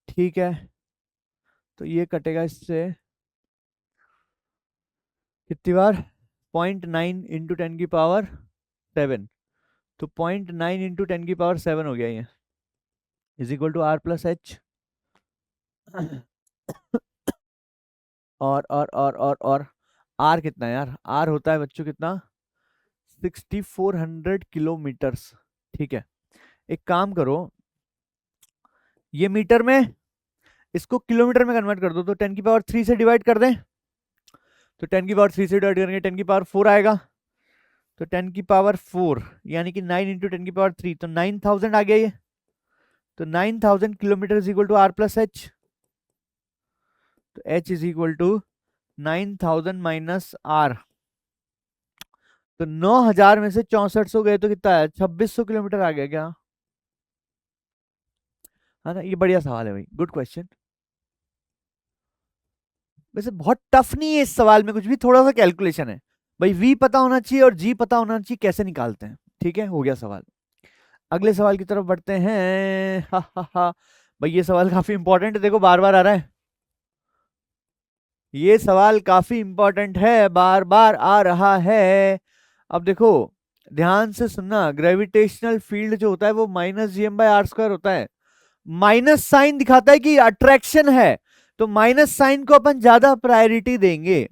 ठीक है, तो ये कटेगा इससे कितनी बार, 0.9 इंटू 10⁻⁷, तो 0.9 इंटू 10⁻⁷ हो गया ये, is equal to R plus H. और आर कितना है यार, आर होता है बच्चों कितना, 6400 किलोमीटर्स। ठीक है, एक काम करो, ये मीटर में, इसको किलोमीटर में कन्वर्ट कर दो, तो 10⁻³ से डिवाइड कर दें, तो 10⁻³ से डिवाइड करेंगे 10⁻⁴ आएगा, तो 10⁻⁴ यानी कि 9 इंटू 10⁻³ तो 9000 आ गया ये, तो 9000 kilometer is equal to R plus h, तो h is equal to 9000 minus R, तो 9000 में से 6400 गए तो कितना है, 2600 किलोमीटर आ गया क्या, है ना। ये बढ़िया सवाल है भाई, गुड क्वेश्चन। वैसे बहुत टफ नहीं है इस सवाल में कुछ भी, थोड़ा सा कैलकुलेशन है भाई, वी पता होना चाहिए और जी पता होना चाहिए, कैसे निकालते हैं। ठीक है, हो गया सवाल। अगले सवाल की तरफ बढ़ते हैं। हा हा हा, भाई ये सवाल काफी इंपॉर्टेंट है, देखो बार बार आ रहा है, ये सवाल काफी इंपॉर्टेंट है, बार बार आ रहा है। अब देखो ध्यान से सुनना, ग्रेविटेशनल फील्ड जो होता है वो -gm/r² होता है, माइनस साइन दिखाता है कि अट्रैक्शन है, तो माइनस साइन को अपन ज्यादा प्रायोरिटी देंगे,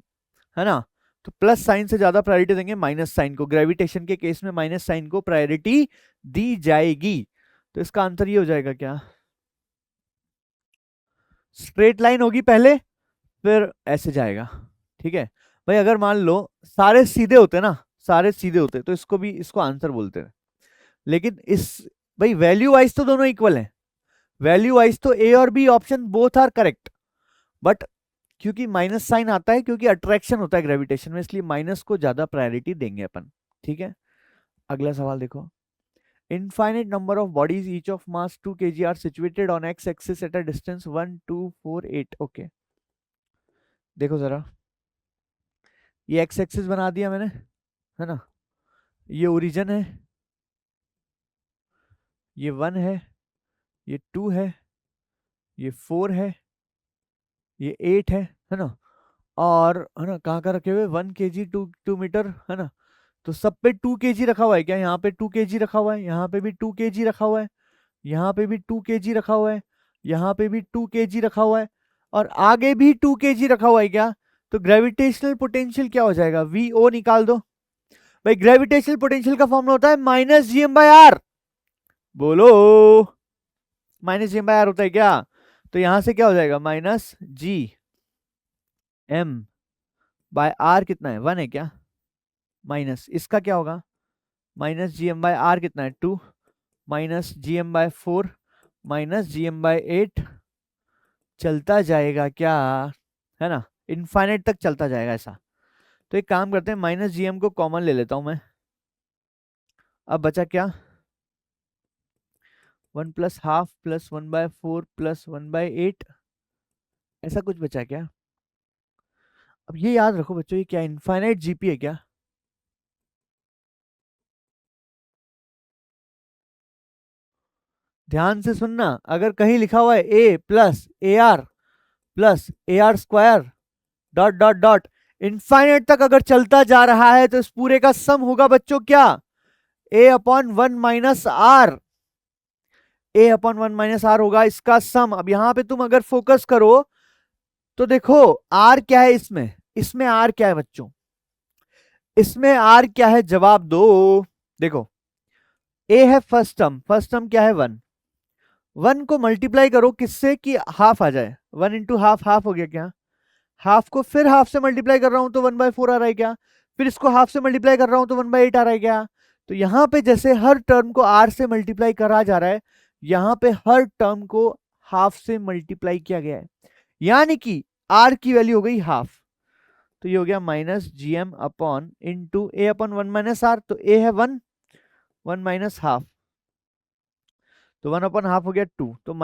है ना। तो प्लस साइन से ज्यादा प्रायोरिटी देंगे माइनस साइन को, ग्रेविटेशन के केस में माइनस साइन को प्रायोरिटी दी जाएगी। तो इसका आंसर ये हो जाएगा क्या, स्ट्रेट लाइन होगी पहले, फिर ऐसे जाएगा। ठीक है भाई, अगर मान लो सारे सीधे होते ना, सारे सीधे होते तो इसको भी, इसको आंसर बोलते हैं, लेकिन इस, भाई वैल्यू वाइज तो दोनों इक्वल हैं, वैल्यू वाइज तो ए और B option both are correct, but क्योंकि माइनस साइन आता है, क्योंकि अट्रैक्शन होता है ग्रेविटेशन में, इसलिए माइनस को ज्यादा प्रायोरिटी देंगे अपन। ठीक है, अगला सवाल देखो, infinite number of bodies each of mass 2 kg are situated on X axis at a distance 1 2 4 8। Okay, देखो जरा, ये एक्स एक्सिस बना दिया मैंने, है ना, ये ओरिजिन है, ये 1 है, ये 2 है, ये 4 है, ये 8 है ना, और है ना कहाँ कहाँ रखे हुए, 1 kg 2 मीटर, है ना। तो सब पे 2 kg रखा हुआ है क्या, यहाँ पे 2 kg रखा हुआ है, यहाँ पे भी 2 kg रखा हुआ है, यहाँ पे भी 2 kg रखा हुआ है, यहाँ पे भी 2 kg रखा हुआ है, और आगे भी 2 kg रखा हुआ है क्या। तो ग्रेविटेशनल पोटेंशियल क्या हो जाएगा, वी ओ निकाल दो भाई, ग्रेविटेशनल पोटेंशियल का फॉर्मूला होता है -gm/r, बोलो, -gm/r होता है क्या, तो यहां से क्या हो जाएगा, -gm/r, कितना है 1 है क्या, माइनस इसका क्या होगा, -gm/r कितना है 2, -gm/4, -gm/8, चलता जाएगा क्या, है ना, इनफाइनाइट तक चलता जाएगा ऐसा। तो एक काम करते हैं, -gm को कॉमन ले लेता हूं मैं, अब बचा क्या, 1 + ½ + 1/4 + 1/8, ऐसा कुछ बचा क्या। अब ये याद रखो बच्चों, ये क्या इनफाइनाइट जीपी है क्या, ध्यान से सुनना, अगर कहीं लिखा हुआ है a + ar + ar² dot dot dot infinite तक अगर चलता जा रहा है, तो इस पूरे का सम होगा बच्चों क्या, a/1 - r, a/1 - r होगा इसका सम। अब यहां पे तुम अगर फोकस करो तो देखो r क्या है इसमें, इसमें r क्या है बच्चों, इसमें r क्या है, जवाब दो। देखो a है फर्स्ट टर्म, फर्स्ट टर्म क्या है 1, 1 को मल्टीप्लाई करो किससे कि हाफ आ जाए, 1 इंटू हाफ, हाफ हो गया क्या, हाफ को फिर हाफ से मल्टीप्लाई कर रहा हूं तो 1/4 आ रहा है क्या, फिर इसको हाफ से मल्टीप्लाई कर रहा हूं तो 1/8 आ रहा है क्या। तो यहां पे जैसे हर टर्म को r से मल्टीप्लाई करा जा रहा है, यहां पे हर टर्म को हाफ से मल्टीप्लाई किया गया है, यानी कि r की वैल्यू हो गई हाफ, तो ये हो गया -gm upon into a/1 - r, तो a है 1, 1 माइनस हाफ, तो 1/2 हो गया 2, तो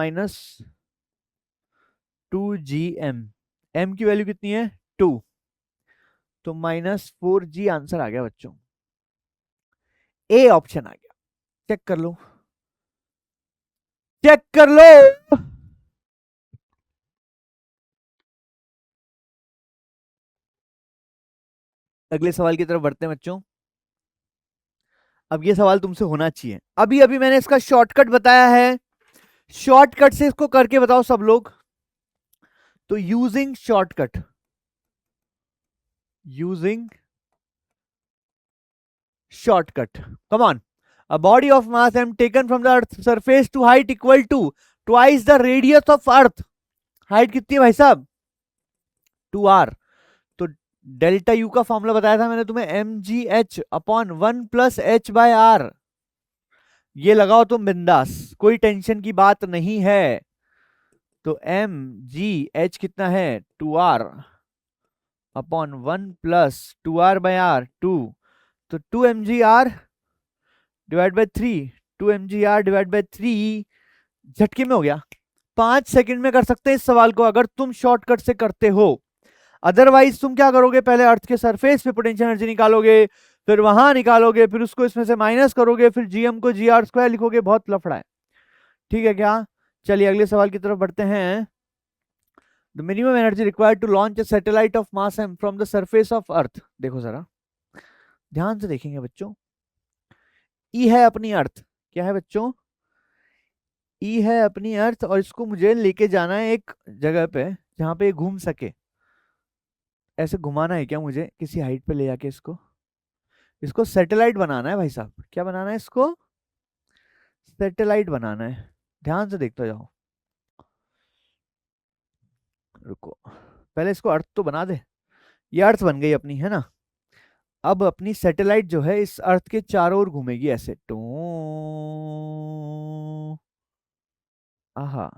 -2gm, m की वैल्यू कितनी है 2, तो -4g आंसर आ गया बच्चों, ए ऑप्शन आ गया, चेक कर लो, चेक कर लो। अगले सवाल की तरफ बढ़ते हैं बच्चों। अब ये सवाल तुमसे होना चाहिए। अभी अभी मैंने इसका शॉर्टकट बताया है, शॉर्टकट से इसको करके बताओ सब लोग। तो using shortcut, using shortcut, come on, a body of mass m taken from the earth surface to height equal to twice the radius of earth। Height कितनी है भाई साहब, 2r। तो डेल्टा यू का फॉर्मूला बताया था मैंने तुम्हें, M G H upon 1+h/r। ये लगाओ तुम बिंदास, कोई टेंशन की बात नहीं है। तो एम जी एच कितना है, 2r अपॉन 1+2r/r 2। तो 2 mgr divide by 3, 2 mgr divide by 3 झटके में हो गया। 5 सेकंड में कर सकते हैं इस सवाल को अगर तुम शॉर्टकट से करते हो। अदरवाइज तुम क्या करोगे, पहले अर्थ के सरफेस पे पोटेंशियल एनर्जी निकालोगे, फिर वहां निकालोगे, फिर उसको इसमें से माइनस करोगे, फिर जीएम को GR² लिखोगे, बहुत लफड़ा है। ठीक है क्या? चलिए अगले सवाल की तरफ बढ़ते हैं। The minimum energy required to launch a satellite of mass m from the surface of earth. देखो जरा ध्यान से देखेंगे बच्चों। ई है अपनी अर्थ, क्या है बच्चों, ई है अपनी अर्थ, और इसको मुझे लेके जाना है एक जगह पे जहां पे ये घूम सके। ऐसे घुमाना है क्या मुझे किसी हाइट पे ले जाके, इसको इसको सैटेलाइट बनाना है भाई साहब। क्या बनाना है इसको, सैटेलाइट बनाना है। ध्यान से देखते जाओ, रुको पहले इसको अर्थ तो बना दे। ये अर्थ बन गई अपनी, है ना। अब अपनी सैटेलाइट जो है इस अर्थ के चारों ओर घूमेगी ऐसे टू। आहा,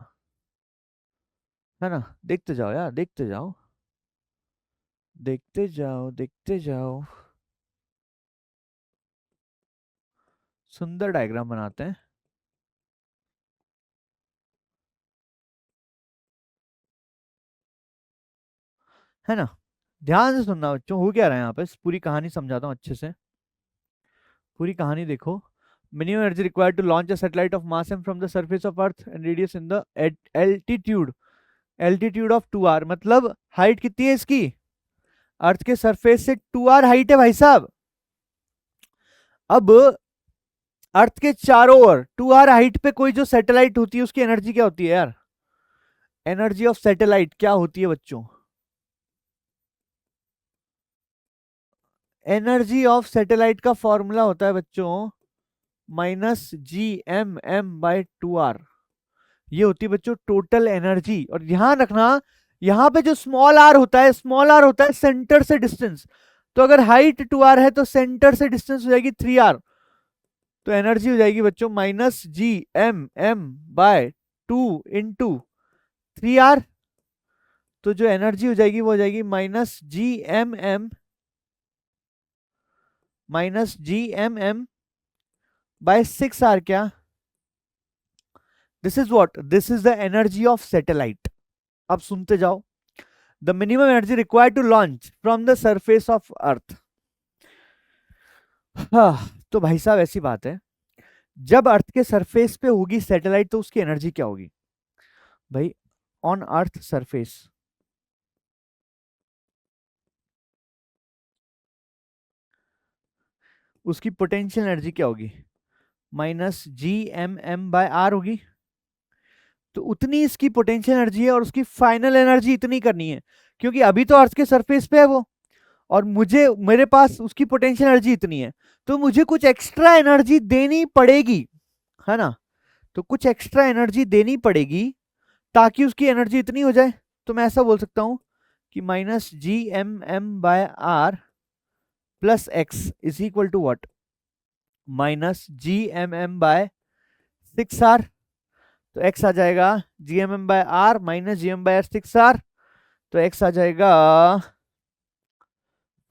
है ना। देखते जाओ यार, देखते जाओ, देखते जाओ, देखते जाओ। सुंदर डायग्राम बनाते हैं, है ना। ध्यान से सुनना बच्चों, हो क्या रहा है यहाँ पे, पूरी कहानी समझाता हूँ अच्छे से। पूरी कहानी देखो। Minimum energy required to launch a satellite of mass m from the surface of earth and radius in the altitude, altitude of 2r। मतलब हाइट कितनी है इसकी, अर्थ के सरफेस से 2r हाइट है भाई साहब। अब अर्थ के चारों ओर 2r हाइट पे कोई जो सैटेलाइट होती है उसकी एनर्जी क्या होती है यार, एनर्जी ऑफ सैटेलाइट क्या होती है बच्चों, एनर्जी ऑफ सैटेलाइट का फॉर्मूला होता है बच्चों -gmm/2r। ये होती है बच्चों टोटल एनर्जी। और ध्यान रखना यहां पे जो स्मॉल आर होता है, स्मॉल आर होता है सेंटर से डिस्टेंस। तो अगर हाइट 2r है तो सेंटर से डिस्टेंस हो जाएगी 3r। तो एनर्जी हो जाएगी बच्चों -gmm/2 इंटू 3r। तो जो एनर्जी हो जाएगी वो हो जाएगी -gmm/6r। क्या, this is what, this is the energy of satellite. अब सुनते जाओ। The minimum energy required to launch from the surface of earth. तो भाई साहब ऐसी बात है, जब अर्थ के सरफेस पे होगी सैटेलाइट तो उसकी एनर्जी क्या होगी भाई, ऑन अर्थ सरफेस उसकी पोटेंशियल एनर्जी क्या होगी, -gmm/r होगी। तो उतनी इसकी पोटेंशियल एनर्जी है और उसकी फाइनल एनर्जी इतनी करनी है, क्योंकि अभी तो अर्थ के सरफेस पे है वो, और मुझे मेरे पास उसकी पोटेंशियल एनर्जी इतनी है, तो मुझे कुछ एक्स्ट्रा एनर्जी देनी पड़ेगी, है ना। तो कुछ एक्स्ट्रा एनर्जी देनी पड़ेगी ताकि उसकी एनर्जी इतनी हो जाए। तो मैं ऐसा बोल सकता हूं कि -gmm/r plus x is equal to what, -gmm/6r। तो x आ जाएगा gmm/r -gm/6r। तो x आ जाएगा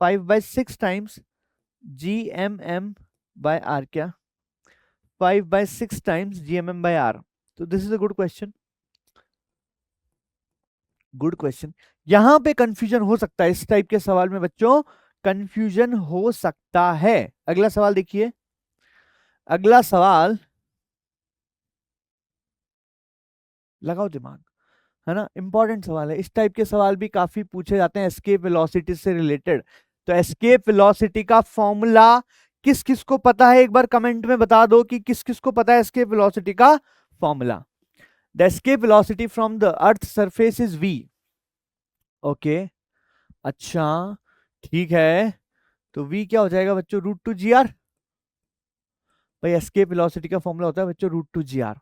5/6 टाइम्स gmm/r। क्या, 5/6 टाइम्स gmm/r। तो this is a good question, good question. यहां पे कंफ्यूजन हो सकता है, इस टाइप के सवाल में बच्चों कंफ्यूजन हो सकता है। अगला सवाल देखिए, अगला सवाल लगाओ दिमाग, है ना, इंपॉर्टेंट सवाल है। इस टाइप के सवाल भी काफी पूछे जाते हैं एस्केप वेलोसिटी से रिलेटेड। तो एस्केप वेलोसिटी का फॉर्मूला किस किस को पता है, एक बार कमेंट में बता दो कि किस किस को पता है एस्केप वेलोसिटी का formula. The escape velocity from the earth surface is v। Okay, अच्छा ठीक है, तो v क्या हो जाएगा बच्चों, √2 gr। भाई एस्केप वेलोसिटी का फॉर्मूला होता है बच्चों √2 gr।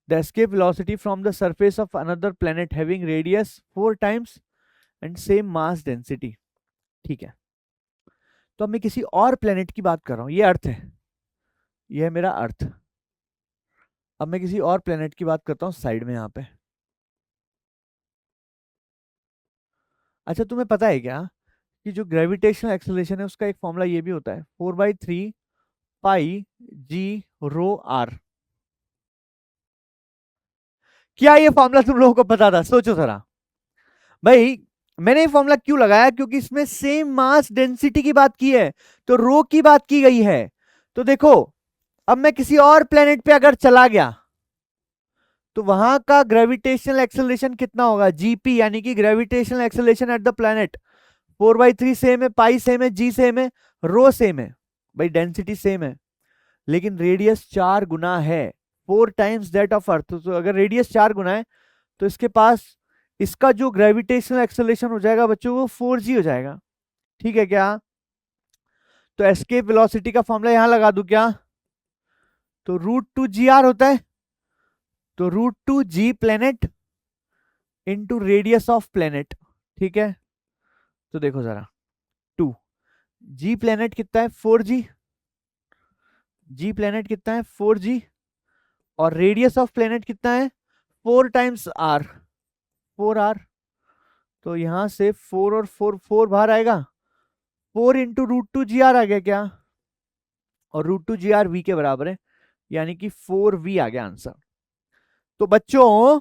The escape velocity from the surface of another planet having radius 4 times and same mass density. ठीक है, तो अब मैं किसी और प्लेनेट की बात कर रहा हूं, ये अर्थ है, ये है मेरा अर्थ। अब मैं किसी और प्लेनेट की बात करता हूँ साइड में यहाँ पे। अच्छा तुम्हें पता है क्या कि जो ग्रेविटेशनल एक्सेलरेशन है उसका एक फॉर्मूला ये भी होता है, 4/3πg ρ r। क्या ये फॉर्मूला तुम लोगों को पता था? सोचो जरा भाई, मैंने ये फॉर्मूला क्यों लगाया, क्योंकि इसमें सेम मास डेंसिटी की बात की है, तो रो की बात की गई है। तो देखो, अब मैं किसी और प्लेनेट पे अगर चला गया तो वहां का ग्रेविटेशनल एक्सेलरेशन कितना होगा, जीपी, यानी कि gravitational acceleration at the planet. 4/3 same है, पाई सेम है, जी सेम है, रो सेम है, भाई डेंसिटी सेम है, लेकिन रेडियस 4 गुना है, 4 टाइम्स दैट ऑफ अर्थ। तो अगर रेडियस 4 गुना है तो इसके पास इसका जो ग्रेविटेशनल एक्सेलरेशन हो जाएगा बच्चों वो 4g हो जाएगा। ठीक है क्या? तो एस्केप वेलोसिटी का फॉर्मूला यहां लगा दूं क्या, तो √2 gr होता है, तो √2g planet into radius of planet. ठीक है, तो देखो जरा, 2 जी प्लेनेट कितना है, 4g, जी प्लेनेट कितना है 4g, और रेडियस ऑफ प्लेनेट कितना है 4 टाइम्स r, 4r। तो यहां से 4 और 4, 4 बाहर आएगा, 4 इंटू √2 gr आ गया क्या, और √2 gr v के बराबर है, यानी कि 4v आ गया आंसर। तो बच्चों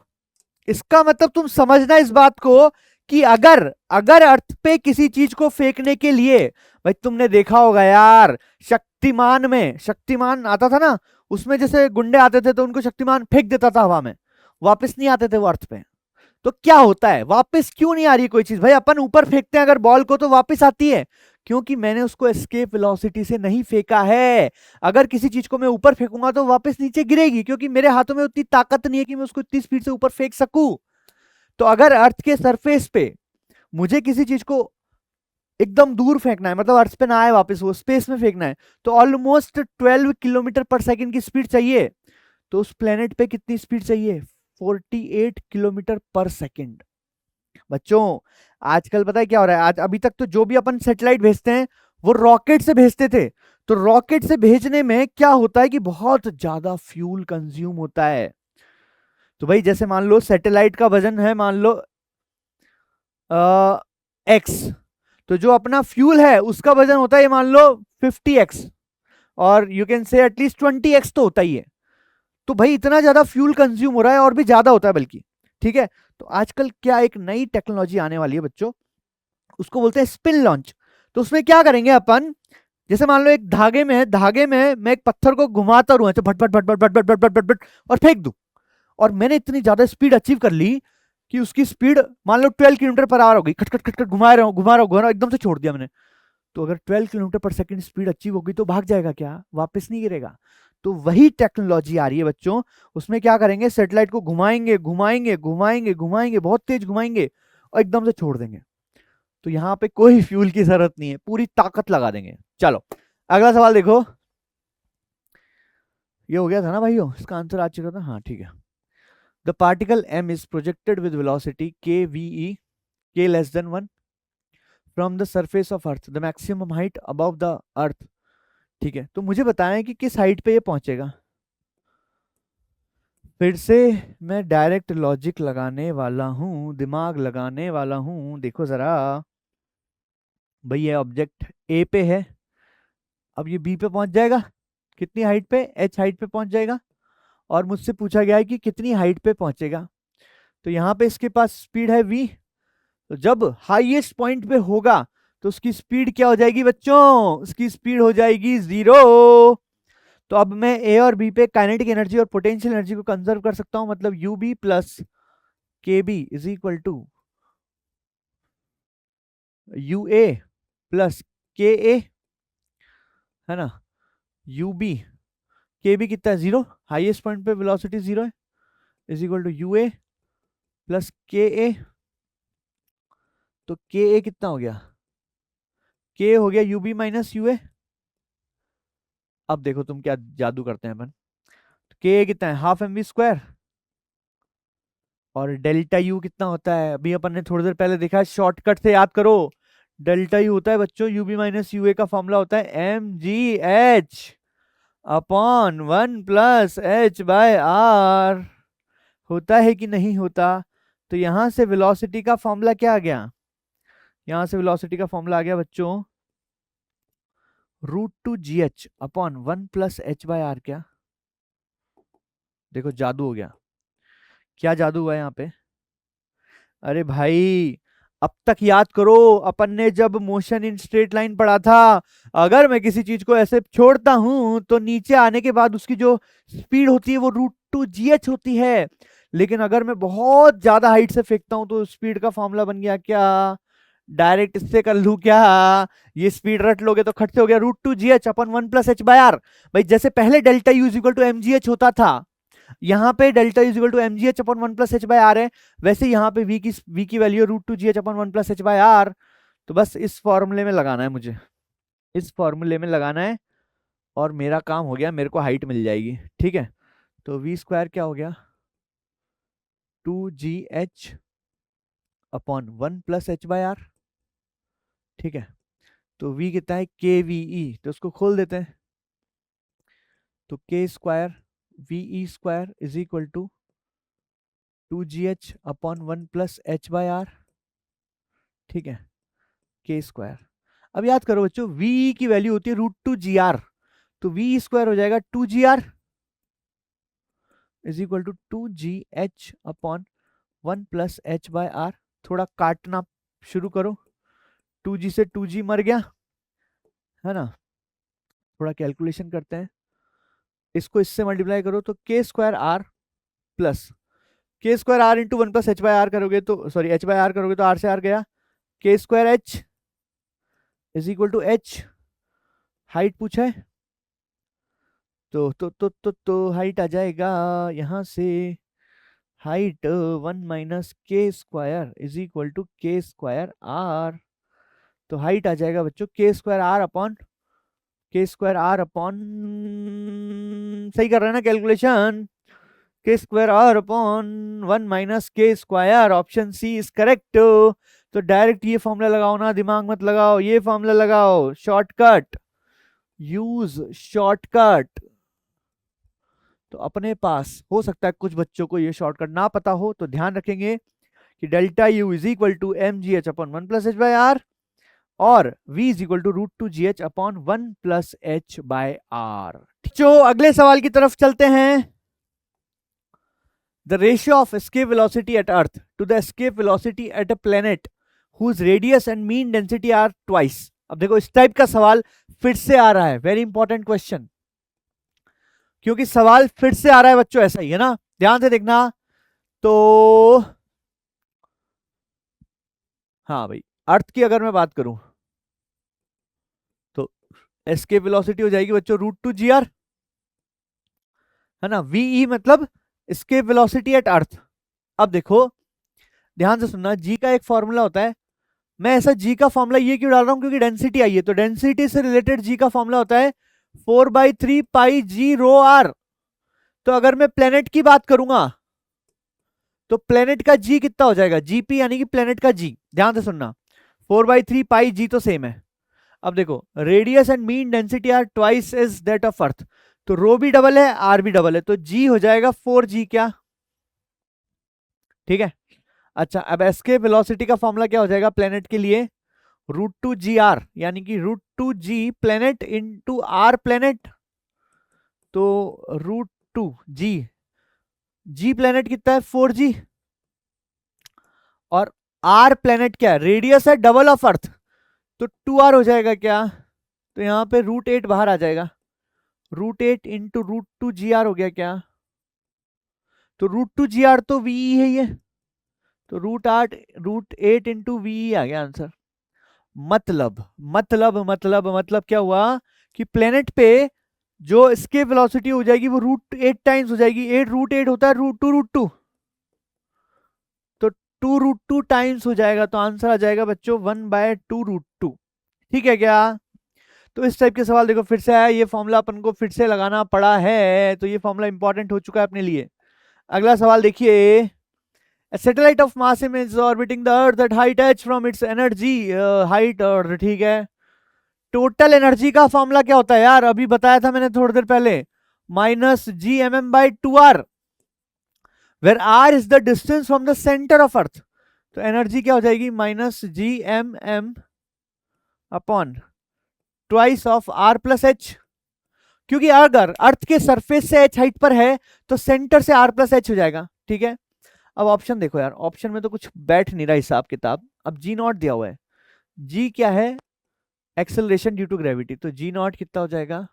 इसका मतलब तुम समझना इस बात को कि अगर अगर अर्थ पे किसी चीज को फेंकने के लिए, भाई तुमने देखा होगा यार, शक्तिमान में, शक्तिमान आता था ना, उसमें जैसे गुंडे आते थे तो उनको शक्तिमान फेंक देता था हवा में, वापस नहीं आते थे वो अर्थ पे। तो क्या होता है, वापस क्यों नहीं आ रही कोई चीज, भाई अपन ऊपर फेंकते हैं अगर बॉल को तो वापस आती है, क्योंकि मैंने उसको एस्केप वेलोसिटी से नहीं फेंका है। अगर किसी चीज को मैं ऊपर फेंकूंगा तो वापस नीचे गिरेगी, क्योंकि मेरे हाथों में उतनी ताकत नहीं है कि मैं उसको इतनी स्पीड से ऊपर फेंक सकूं। तो अगर अर्थ के सरफेस पे मुझे किसी चीज को एकदम दूर फेंकना है, मतलब अर्थ पे ना आए वापस, वो स्पेस में फेंकना है, तो ऑलमोस्ट 12 किलोमीटर पर सेकंड की स्पीड चाहिए। तो उस प्लेनेट पे कितनी स्पीड चाहिए, 48 किलोमीटर पर सेकंड। बच्चों आजकल पता है क्या हो रहा है, आज अभी तक तो जो भी अपन सैटेलाइट भेजते हैं वो रॉकेट से भेजते थे, तो रॉकेट से भेजने में क्या होता है कि बहुत ज्यादा फ्यूल कंज्यूम होता है। तो भाई जैसे मान लो सैटेलाइट का वजन है, मान लो एक्स, तो जो अपना फ्यूल है उसका वजन होता है मान लो 50x, और you can say at least 20x तो होता ही है। तो भाई इतना ज्यादा फ्यूल कंज्यूम हो रहा है, और भी ज्यादा होता है बल्कि। ठीक है, तो आजकल क्या एक नई टेक्नोलॉजी आने वाली है बच्चों, उसको बोलते हैं स्पिन लॉन्च। तो उसमें क्या करेंगे अपन, जैसे मान लो एक धागे में है, धागे में मैं एक पत्थर को घुमाता रहूं ऐसे भट भट भट भट भट भट भट भट भट भट और फेंक दूं, और मैंने इतनी ज्यादा स्पीड अचीव कर ली कि उसकी स्पीड मान लो 12 किलोमीटर पर आवर हो गई, खट खट खट खट घुमा रहा हूँ घुमा रहा हूँ घुमा रहा हूँ, एकदम से छोड़ दिया मैंने। तो अगर 12 किलोमीटर पर सेकंड स्पीड अचीव होगी तो भाग जाएगा क्या, वापस नहीं गिरेगा। तो वही टेक्नोलॉजी आ रही है बच्चों, उसमें क्या करेंगे, सैटेलाइट को घुमाएंगे घुमाएंगे घुमाएंगे घुमाएंगे, बहुत तेज घुमाएंगे और एकदम से छोड़ देंगे। तो यहाँ पे कोई फ्यूल की जरूरत नहीं है, पूरी ताकत लगा देंगे। चलो अगला सवाल देखो, ये हो गया था ना भाइयों, इसका आंसर आ चुका था, हाँ ठीक है। The particle m is projected with velocity k v e, k less than 1 from the surface of earth, the maximum height above the earth। ठीक है, तो मुझे बताएं कि किस हाइट पे ये पहुंचेगा। फिर से मैं डायरेक्ट लॉजिक लगाने वाला हूं, दिमाग लगाने वाला हूं, देखो जरा। भाई ये ऑब्जेक्ट ए पे है, अब ये बी पे पहुंच जाएगा, कितनी हाइट पे, h हाइट पे पहुंच जाएगा, और मुझसे पूछा गया है कि कितनी हाइट पे पहुंचेगा। तो यहाँ पे इसके पास स्पीड है v, तो जब हाईएस्ट पॉइंट पे होगा तो उसकी स्पीड क्या हो जाएगी बच्चों, उसकी स्पीड हो जाएगी 0। तो अब मैं ए और बी पे काइनेटिक एनर्जी और पोटेंशियल एनर्जी को कंजर्व कर सकता हूं, मतलब U B plus K B is equal to U A plus K A, है ना। यू बी, के बी कितना है 0, हाईएस्ट पॉइंट पे वेलोसिटी 0 है, is equal to U A plus K A. तो के ए कितना हो गया, के हो गया यू बी माइनस यू ए। अब देखो तुम क्या जादू करते हैं अपन, के ए कितना है हाफ एम वी स्क्वायर, और डेल्टा यू कितना होता है, अभी अपन ने थोड़ी देर पहले देखा है, शॉर्टकट से याद करो। डेल्टा यू होता है बच्चों, यू बी माइनस यू ए का फॉर्मूला होता है M G H upon 1 + h/r। होता है कि नहीं होता? तो यहां से वेलोसिटी का फॉर्मूला क्या आ गया, यहां से वेलोसिटी का फॉर्मूला आ गया बच्चों √2gh अपॉन 1 + h/r। क्या देखो जादू हो गया, क्या जादू हुआ यहाँ पे? अरे भाई अब तक याद करो, अपन ने जब मोशन इन स्ट्रेट लाइन पढ़ा था, अगर मैं किसी चीज को ऐसे छोड़ता हूं तो नीचे आने के बाद उसकी जो स्पीड होती है वो √2gh होती है। लेकिन अगर मैं बहुत ज्यादा हाइट से फेंकता हूं तो स्पीड का फॉर्मूला बन गया क्या, डायरेक्ट इससे कर लूं क्या, ये स्पीड रट लोगे तो खट से हो गया √2gh अपॉन 1 + h/r। भाई जैसे पहले delta U is equal to mgh होता था, यहाँ पे delta is equal to mgh upon 1 + h/r है, वैसे यहाँ पे v की वैल्यू √2gh अपॉन 1 + h/r। तो बस इस फॉर्मूले में लगाना है मुझे, इस फॉर्मूले में लगाना है, और मेरा काम हो गया, मेरे को हाइट मिल जाएगी। ठीक है, तो वी स्क्वायर क्या हो गया 2gh अपॉन 1 + h/r। ठीक है, तो v कितना है के वी ई, तो उसको खोल देते हैं, तो K square V E square is equal to 2gh upon 1 + h/r। ठीक है, के स्क्वायर। अब याद करो बच्चों, v की वैल्यू होती है √2gr, तो v स्क्वायर हो जाएगा 2gr is equal to 2gh upon 1 + h/r। थोड़ा काटना शुरू करो, 2g से 2g मर गया है ना, थोड़ा कैलकुलेशन करते हैं, इसको इससे मल्टीप्लाई करो तो के स्क्वायर आर प्लस के स्क्वायर आर इंटू 1 + h/r करोगे तो, सॉरी h/r करोगे तो r से r गया, K square h is equal to h, height पूछा है तो हाइट आ जाएगा यहां से, height 1 - K square is equal to के स्क्वायर आर। तो हाइट आ जाएगा बच्चों के स्क्वायर आर अपॉन सही कर रहे हैं ना कैलकुलेशन, के square are upon 1 - K square, option C is correct. तो डायरेक्ट ये फॉर्मूला लगाओ ना, दिमाग मत लगाओ, ये फॉर्मूला लगाओ, शॉर्टकट, यूज शॉर्टकट। तो अपने पास हो सकता है कुछ बच्चों को ये शॉर्टकट ना पता हो, तो ध्यान रखेंगे कि delta U is equal to mgh upon 1 + h/r और v is equal to √2gh upon 1 + h/r। जो अगले सवाल की तरफ चलते हैं, the ratio of escape velocity at earth to the escape velocity at a planet whose radius and mean density are twice. अब देखो इस टाइप का सवाल फिर से आ रहा है, वेरी इंपॉर्टेंट क्वेश्चन, क्योंकि सवाल फिर से आ रहा है बच्चों, ऐसा ही है ना, ध्यान से देखना। तो हाँ भाई, अर्थ की अगर मैं बात करूं तो एस्केप वेलोसिटी हो जाएगी बच्चों √2gr, है ना, वीई मतलब एस्केप वेलोसिटी एट अर्थ। अब देखो ध्यान से सुनना, जी का एक फॉर्मूला होता है, मैं ऐसा जी का फॉर्मूला ये क्यों डाल रहा हूं, क्योंकि डेंसिटी आई है, तो डेंसिटी से रिलेटेड जी का फॉर्मूला होता है 4/3 πg ρr। तो अगर मैं प्लेनेट की बात करूंगा तो प्लेनेट का जी कितना हो जाएगा, जीपी यानी कि प्लेनेट का जी, ध्यान से सुनना, 4/3 πg तो सेम है। अब देखो radius and mean density are twice is that of earth, तो रो भी डबल है आर भी डबल है, तो जी हो जाएगा 4g क्या, ठीक है। अच्छा अब एस्केप वेलोसिटी का फॉर्मूला क्या हो जाएगा प्लेनेट के लिए, √2gr यानी कि √2g planet into are planet, तो √2g, जी प्लेनेट कितना है 4g, और आर प्लेनेट क्या है, रेडियस है डबल ऑफ अर्थ, तो 2r हो जाएगा क्या, तो यहाँ पे √8 बाहर आ जाएगा, √8 इंटू √2gr हो गया क्या, तो √2gr तो वी है ये, तो √8 इंटू वी आ गया आंसर। मतलब क्या हुआ कि प्लेनेट पे जो escape velocity हो जाएगी वो √8 टाइम्स हो जाएगी। 8 √8 होता है √2 तो 2 √2 टाइम्स हो जाएगा। तो आंसर आ जाएगा बच्चों 1/2 √2। ठीक है क्या? तो इस टाइप के सवाल देखो फिर से आया, ये फॉर्मूला अपन को फिर से लगाना पड़ा है, तो ये फॉर्मूला इंपॉर्टेंट हो चुका है अपने लिए। अगला सवाल देखिए, A satellite of mass m is orbiting the earth at height h from its energy height, और ठीक है। टोटल एनर्जी का फॉर्मूला क्या होता है यार? अभी बताया था मैंने थोड़ी देर पहले, -gmm/2r, where r is the distance from the centre of earth. तो एनर्जी क्या हो जाएगी? -gmm upon twice of r plus h। क्योंकि अगर अर्थ के सरफेस से h हाइट पर है तो सेंटर से r प्लस h हो जाएगा। ठीक है, अब ऑप्शन देखो यार, ऑप्शन में तो कुछ बैठ नहीं रहा हिसाब किताब। अब जी नॉट दिया हुआ है, जी क्या है? Acceleration due to gravity. तो जी नॉट कितना हो जाएगा?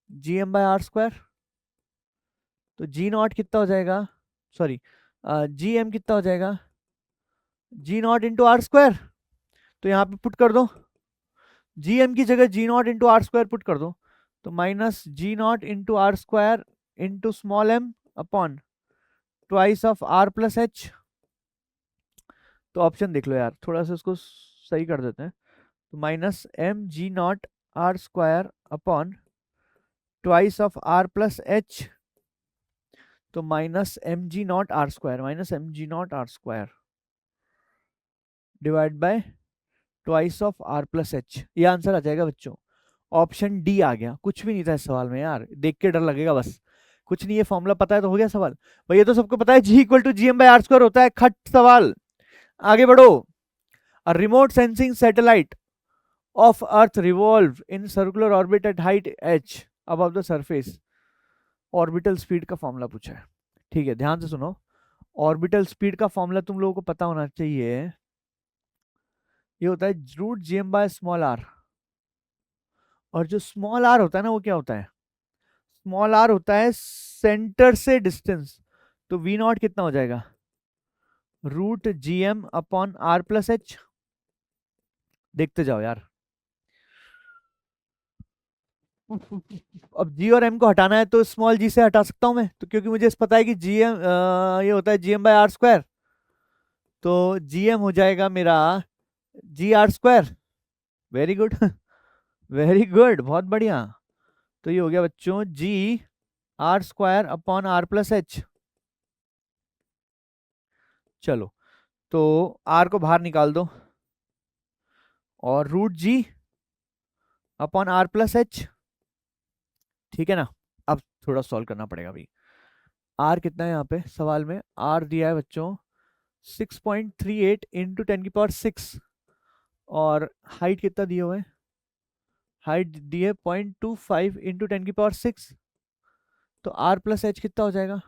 gm/r²। तो जी नॉट कितना हो जाएगा? सॉरी, जी एम कितना हो जाएगा? जी नॉट इंटू r²। तो यहाँ पे पुट कर दो, जी एम की जगह जी नॉट इंटू r² पुट कर दो। तो -g0 × r² into small m upon twice of r plus h। तो ऑप्शन देख लो यार, थोड़ा सा इसको सही कर देते हैं। तो -mg0 r² upon twice of r plus h। तो -mg0 r² divide by twice of r plus h। ये आंसर आ जाएगा बच्चों। ऑप्शन डी आ गया। कुछ भी नहीं था इस सवाल में यार, देख के डर लगेगा बस। कुछ नहीं, ये फॉर्मूला पता है तो हो गया सवाल। भाई ये तो सबको पता है, G=gm/r² होता है। खट सवाल, आगे बढ़ो। A remote sensing satellite of earth revolve in circular orbit at height h above the surface। Orbital speed का फॉर्मूला पूछा है। ठीक है, ध्यान से सुनो। ऑर्बिटल स्पीड का फॉर्मूला तुम लोगों को पता होना चाहिए। ये होता है √gm/r। और जो स्मॉल r होता है ना, वो क्या होता है? स्मॉल r होता है सेंटर से डिस्टेंस। तो v नॉट कितना हो जाएगा? √gm/r plus h। देखते जाओ यार। अब जी और एम को हटाना है तो स्मॉल जी से हटा सकता हूं मैं, तो क्योंकि मुझे पता है कि जी एम ये होता है gm/r²। तो जी एम हो जाएगा मेरा g r²। Very good very good, बहुत बढ़िया। तो ये हो गया बच्चों g r² upon r plus h। चलो, तो r को बाहर निकाल दो और √g upon r plus h। ठीक है ना? अब थोड़ा सॉल्व करना पड़ेगा भाई। r कितना है यहाँ पे सवाल में? r दिया है बच्चों 6.38 इंटू 10⁶। और हाइट कितना दिया हुआ है? हाइट दी है 0.25 इंटू 10⁶। तो r प्लस h कितना हो जाएगा?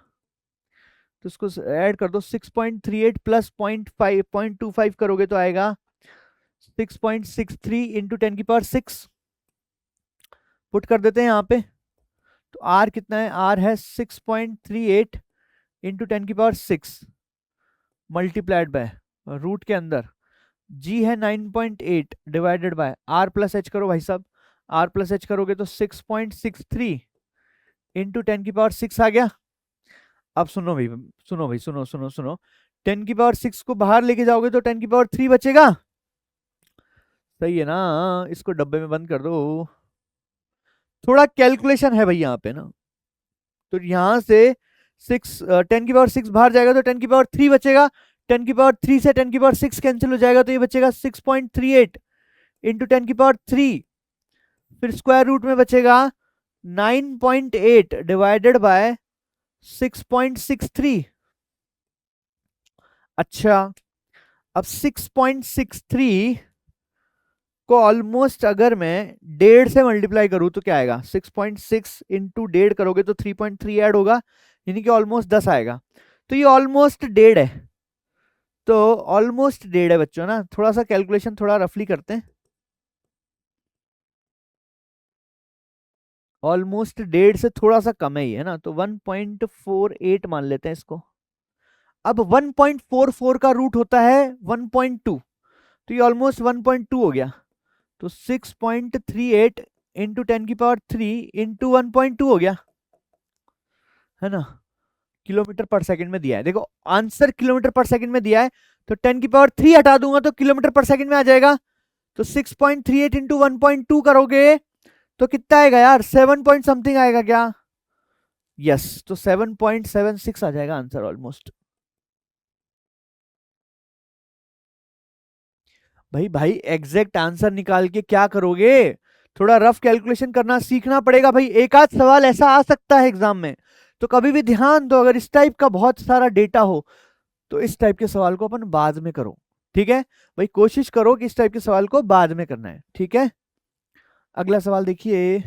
तो इसको ऐड कर दो, 6.38 प्लस 0.25 करोगे तो आएगा 6.63 इंटू 10⁶। पुट कर देते हैं यहाँ पे। तो r कितना है? r है 6.38 इंटू 10⁶ मल्टीप्लाइड बाय रूट के अंदर g है 9.8 divided by r plus h। करो भाई साहब, r प्लस h करोगे तो 6.63 इंटू 10⁶ आ गया। अब सुनो भाई, सुनो भाई, सुनो सुनो सुनो। 10⁶ को बाहर लेके जाओगे तो 10�3 बचेगा। सही है ना? इसको डब्बे में बंद कर दो। थोड़ा कैलकुलेशन है भाई यहाँ पे ना। तो यहां से 10⁶ बाहर जाएगा तो 10�3 बचेगा। 10�3 से 10⁶ कैंसिल हो जाएगा तो ये बचेगा 6.38 इंटू 10�3। फिर स्क्वायर रूट में बचेगा 9.8 डिवाइडेड बाय 6.63। अच्छा, अब 6.63 को ऑलमोस्ट अगर मैं 1.5 से मल्टीप्लाई करूं तो क्या आएगा? 6.6 इंटू 1.5 करोगे तो 3.3 ऐड होगा, यानी कि ऑलमोस्ट 10 आएगा। तो ये ऑलमोस्ट 1.5 है। तो ऑलमोस्ट 1.5 है बच्चों ना। थोड़ा सा कैलकुलेशन थोड़ा रफली करते हैं। ऑलमोस्ट 1.5 से थोड़ा सा कम है ही है ना, तो 1.48 मान लेते हैं इसको। अब 1.44 का रूट होता है 1.2, तो ये ऑलमोस्ट 1.2 हो गया। तो 6.38 इंटू 10⁻³ इंटू 1.2 हो गया, है ना। किलोमीटर पर सेकंड में दिया है, देखो आंसर किलोमीटर पर सेकंड में दिया है, तो 10⁻³ हटा दूंगा तो किलोमीटर पर सेकंड में आ जाएगा। तो 6.38 इंटू 1.2 करोगे तो कितना आएगा यार, 7 पॉइंट समथिंग आएगा क्या? यस, तो 7.76 आ जाएगा आंसर ऑलमोस्ट। भाई एग्जैक्ट आंसर निकाल के क्या करोगे, थोड़ा रफ कैलकुलेशन करना सीखना पड़ेगा भाई, एक आध सवाल ऐसा आ सकता है एग्जाम में, तो कभी भी ध्यान दो, अगर इस टाइप का बहुत सारा डेटा हो तो इस टाइप के सवाल को अपन बाद में करो, ठीक है भाई, कोशिश करो कि इस टाइप के सवाल को बाद में करना है, ठीक है। अगला सवाल देखिए,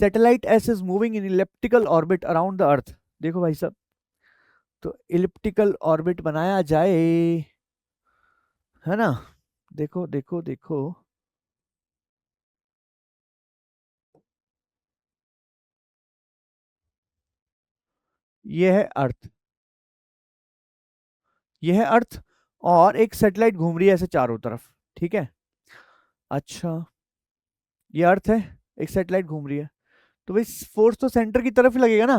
satellite S is moving in elliptical orbit around the earth. देखो भाई साहब, तो इलिप्टिकल ऑर्बिट बनाया जाए, है ना, देखो देखो देखो, ये है अर्थ, ये है अर्थ, और एक सैटेलाइट घूम रही है ऐसे चारों तरफ, ठीक है। अच्छा, ये अर्थ है, एक सैटेलाइट घूम रही है, तो भाई फोर्स तो सेंटर की तरफ ही लगेगा ना,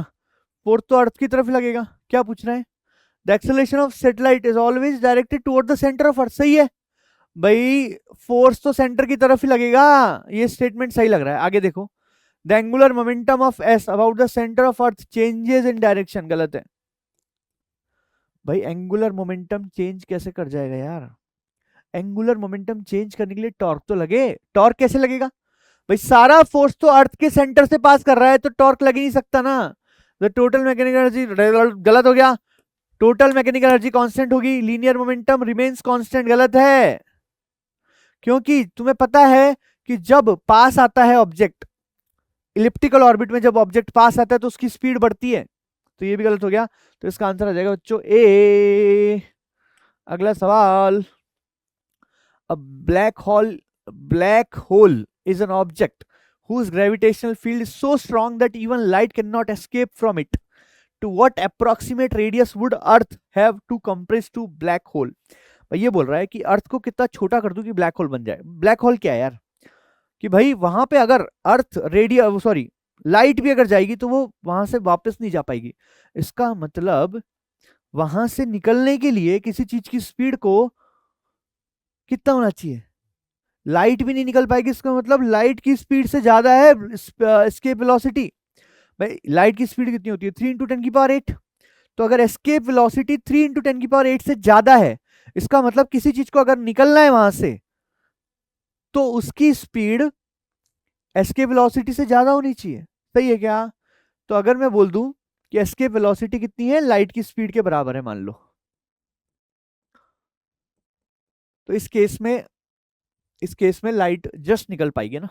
फोर्स तो अर्थ की तरफ ही लगेगा, क्या पूछ रहे हैं, the acceleration of satellite is always directed toward the centre of अर्थ, सही है भाई, फोर्स तो सेंटर की तरफ ही लगेगा, ये स्टेटमेंट सही लग रहा है। आगे देखो, the angular momentum of S about the centre of earth changes in direction, गलत है भाई, एंगुलर मोमेंटम चेंज कैसे कर जाएगा यार, एंगुलर मोमेंटम चेंज करने के लिए टॉर्क तो लगे, टॉर्क कैसे लगेगा भाई, सारा फोर्स तो अर्थ के सेंटर से पास कर रहा है तो टॉर्क लग ही नहीं सकता ना। द टोटल मैकेनिकल एनर्जी, गलत हो गया, टोटल मैकेनिकल एनर्जी कांस्टेंट होगी, लीनियर मोमेंटम रिमेन्स कांस्टेंट, गलत है, क्योंकि तुम्हें पता है कि जब पास आता है ऑब्जेक्ट, इलिप्टिकल ऑर्बिट में जब ऑब्जेक्ट पास आता है तो उसकी स्पीड बढ़ती है, तो ये भी गलत हो गया, तो इसका आंसर आ जाएगा बच्चों ए। अगला सवाल, अ black hole is an object whose gravitational field is so strong that even light cannot escape from it. To what approximate radius would Earth have to compress to black hole? भाई ये बोल रहा है कि अर्थ को कितना छोटा कर दूं कि ब्लैक होल बन जाए। ब्लैक होल क्या है यार, कि भाई वहां पे अगर अर्थ रेडियस सॉरी लाइट भी अगर जाएगी तो वो वहां से वापस नहीं जा पाएगी, इसका मतलब वहां से निकलने के लिए किसी चीज की स्पीड को कितना होना चाहिए, लाइट भी नहीं निकल पाएगी, इसका मतलब लाइट की स्पीड से ज्यादा है एस्केप वेलोसिटी। भाई लाइट की स्पीड कितनी होती है, 3 × 10⁸, तो अगर एस्केप वेलोसिटी 3 × 10⁸ से ज्यादा है, इसका मतलब किसी चीज को अगर निकलना है वहां से तो उसकी स्पीड एस्केप वेलोसिटी से ज्यादा होनी चाहिए, सही है क्या? तो अगर मैं बोल दूं कि एस्केप वेलोसिटी कितनी है, लाइट की स्पीड के बराबर है मान लो, तो इस केस में लाइट जस्ट निकल पाएगी ना।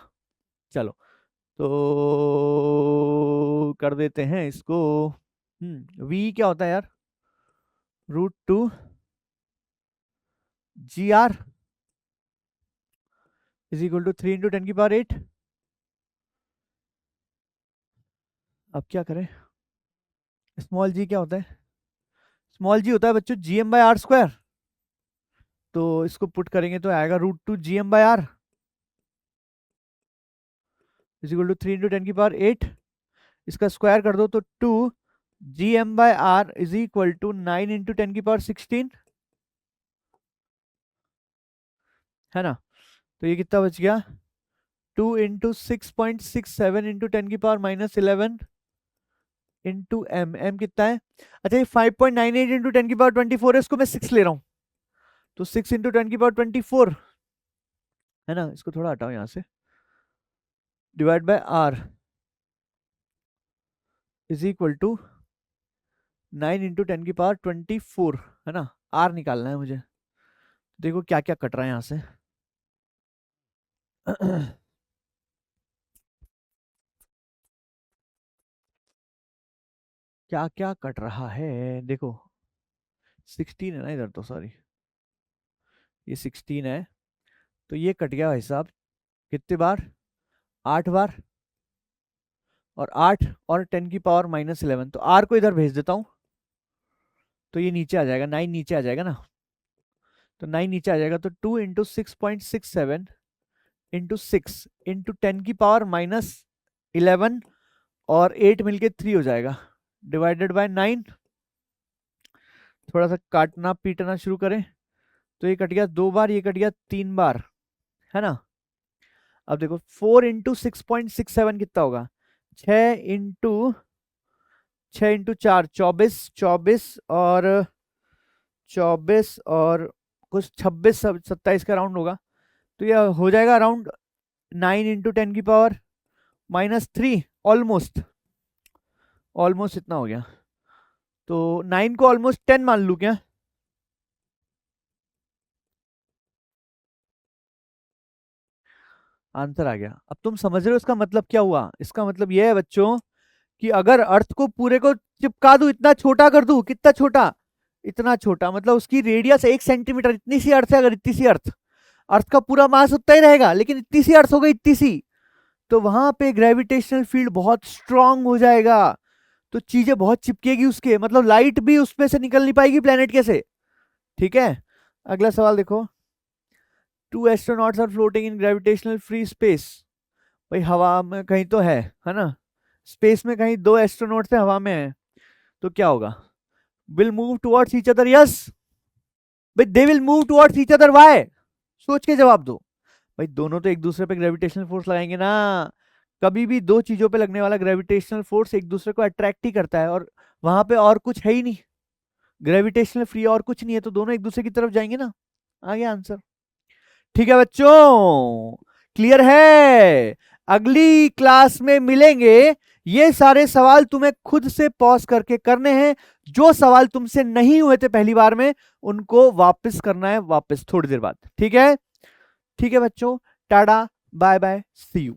चलो, तो कर देते हैं इसको, वी क्या होता है यार, √2 GR इज इक्वल टू 3 × 10⁸। अब क्या करें, स्मॉल जी क्या होता है, स्मॉल जी होता है बच्चों GM/R², तो इसको पुट करेंगे तो आएगा √2 GM/R इज इक्वल टू 3 × 10⁸। इसका स्क्वायर कर दो तो 2 GM/R इज इक्वल टू 9 × 10⁻16, है ना, तो ये कितना बच गया, 2 × 6.67 × 10⁻11 इंटू एम कितना है, अच्छा ये 5.98 × 10⁻24 है, इसको मैं 6 ले रहा हूँ, तो 6 × 10⁻24, है ना, इसको थोड़ा हटाओ यहाँ से, divide by R is equal to 9 × 10⁻24, है ना, R निकालना है मुझे, देखो क्या क्या कट रहा है यहाँ से क्या क्या कट रहा है, देखो 16 है ना इधर, तो सॉरी ये 16 है, तो ये कट गया भाई साहब कितने बार, 8 बार, और 8 और 10⁻11, तो R को इधर भेज देता हूँ, तो ये नीचे आ जाएगा, 9 नीचे आ जाएगा ना, तो 9 नीचे आ जाएगा, तो 2 × 6.67 इंटू 6 इंटू 10 की पावर -11 और 8 मिलके 3 हो जाएगा, डिवाइडेड बाय 9। थोड़ा सा काटना पीटना शुरू करें तो ये कट गया 2 बार, ये कट गया 3 बार, है ना। अब देखो 4 इंटू 6.67 कितना होगा, 6 इंटू 4 24, 24 और कुछ 26 27 का राउंड होगा, तो ये हो जाएगा अराउंड 9 इंटू 10 की पावर -3, ऑलमोस्ट ऑलमोस्ट इतना हो गया। तो 9 को ऑलमोस्ट 10 मान लू क्या? आंसर आ गया। अब तुम समझ रहे हो इसका मतलब क्या हुआ? इसका मतलब यह है बच्चों कि अगर अर्थ को पूरे को चिपका दूं, इतना छोटा कर दूं, कितना छोटा, इतना छोटा, मतलब उसकी रेडियस 1 सेंटीमीटर, इतनी सी अर्थ है, अगर इतनी सी अर्थ, अर्थ का पूरा मास उतना ही रहेगा, लेकिन इतनी सी अर्थ हो गई, इतनी सी, तो वहां पे ग्रेविटेशनल फील्ड बहुत स्ट्रांग हो जाएगा, तो चीजें बहुत चिपकेगी उसके, मतलब लाइट भी उसमें से निकल नहीं पाएगी प्लेनेट के से। ठीक है, अगला सवाल देखो। 2 astronauts are floating in gravitational free space. भाई हवा में कहीं तो है ना, स्पेस में कहीं 2 एस्ट्रोनॉट्स है, हवा में है, तो क्या होगा? Will move towards each other, yes. भाई they will move towards each other, why? सोच के जवाब दो। भाई दोनों तो एक दूसरे पे ग्रेविटेशनल फोर्स लगाएंगे ना, कभी भी दो चीजों पे लगने वाला ग्रेविटेशनल फोर्स एक दूसरे को अट्रैक्ट ही करता है, और वहां पे और कुछ है ही नहीं, ग्रेविटेशनल फ्री और कुछ नहीं है, तो दोनों एक दूसरे की तरफ जाएंगे ना। आ गया आंसर। ठीक है बच्चों, क्लियर है? अगली क्लास में मिलेंगे। ये सारे सवाल तुम्हें खुद से पॉज करके करने हैं, जो सवाल तुमसे नहीं हुए थे पहली बार में उनको वापस करना है, वापस थोड़ी देर बाद। ठीक है? ठीक है बच्चों, tata bye bye, see you.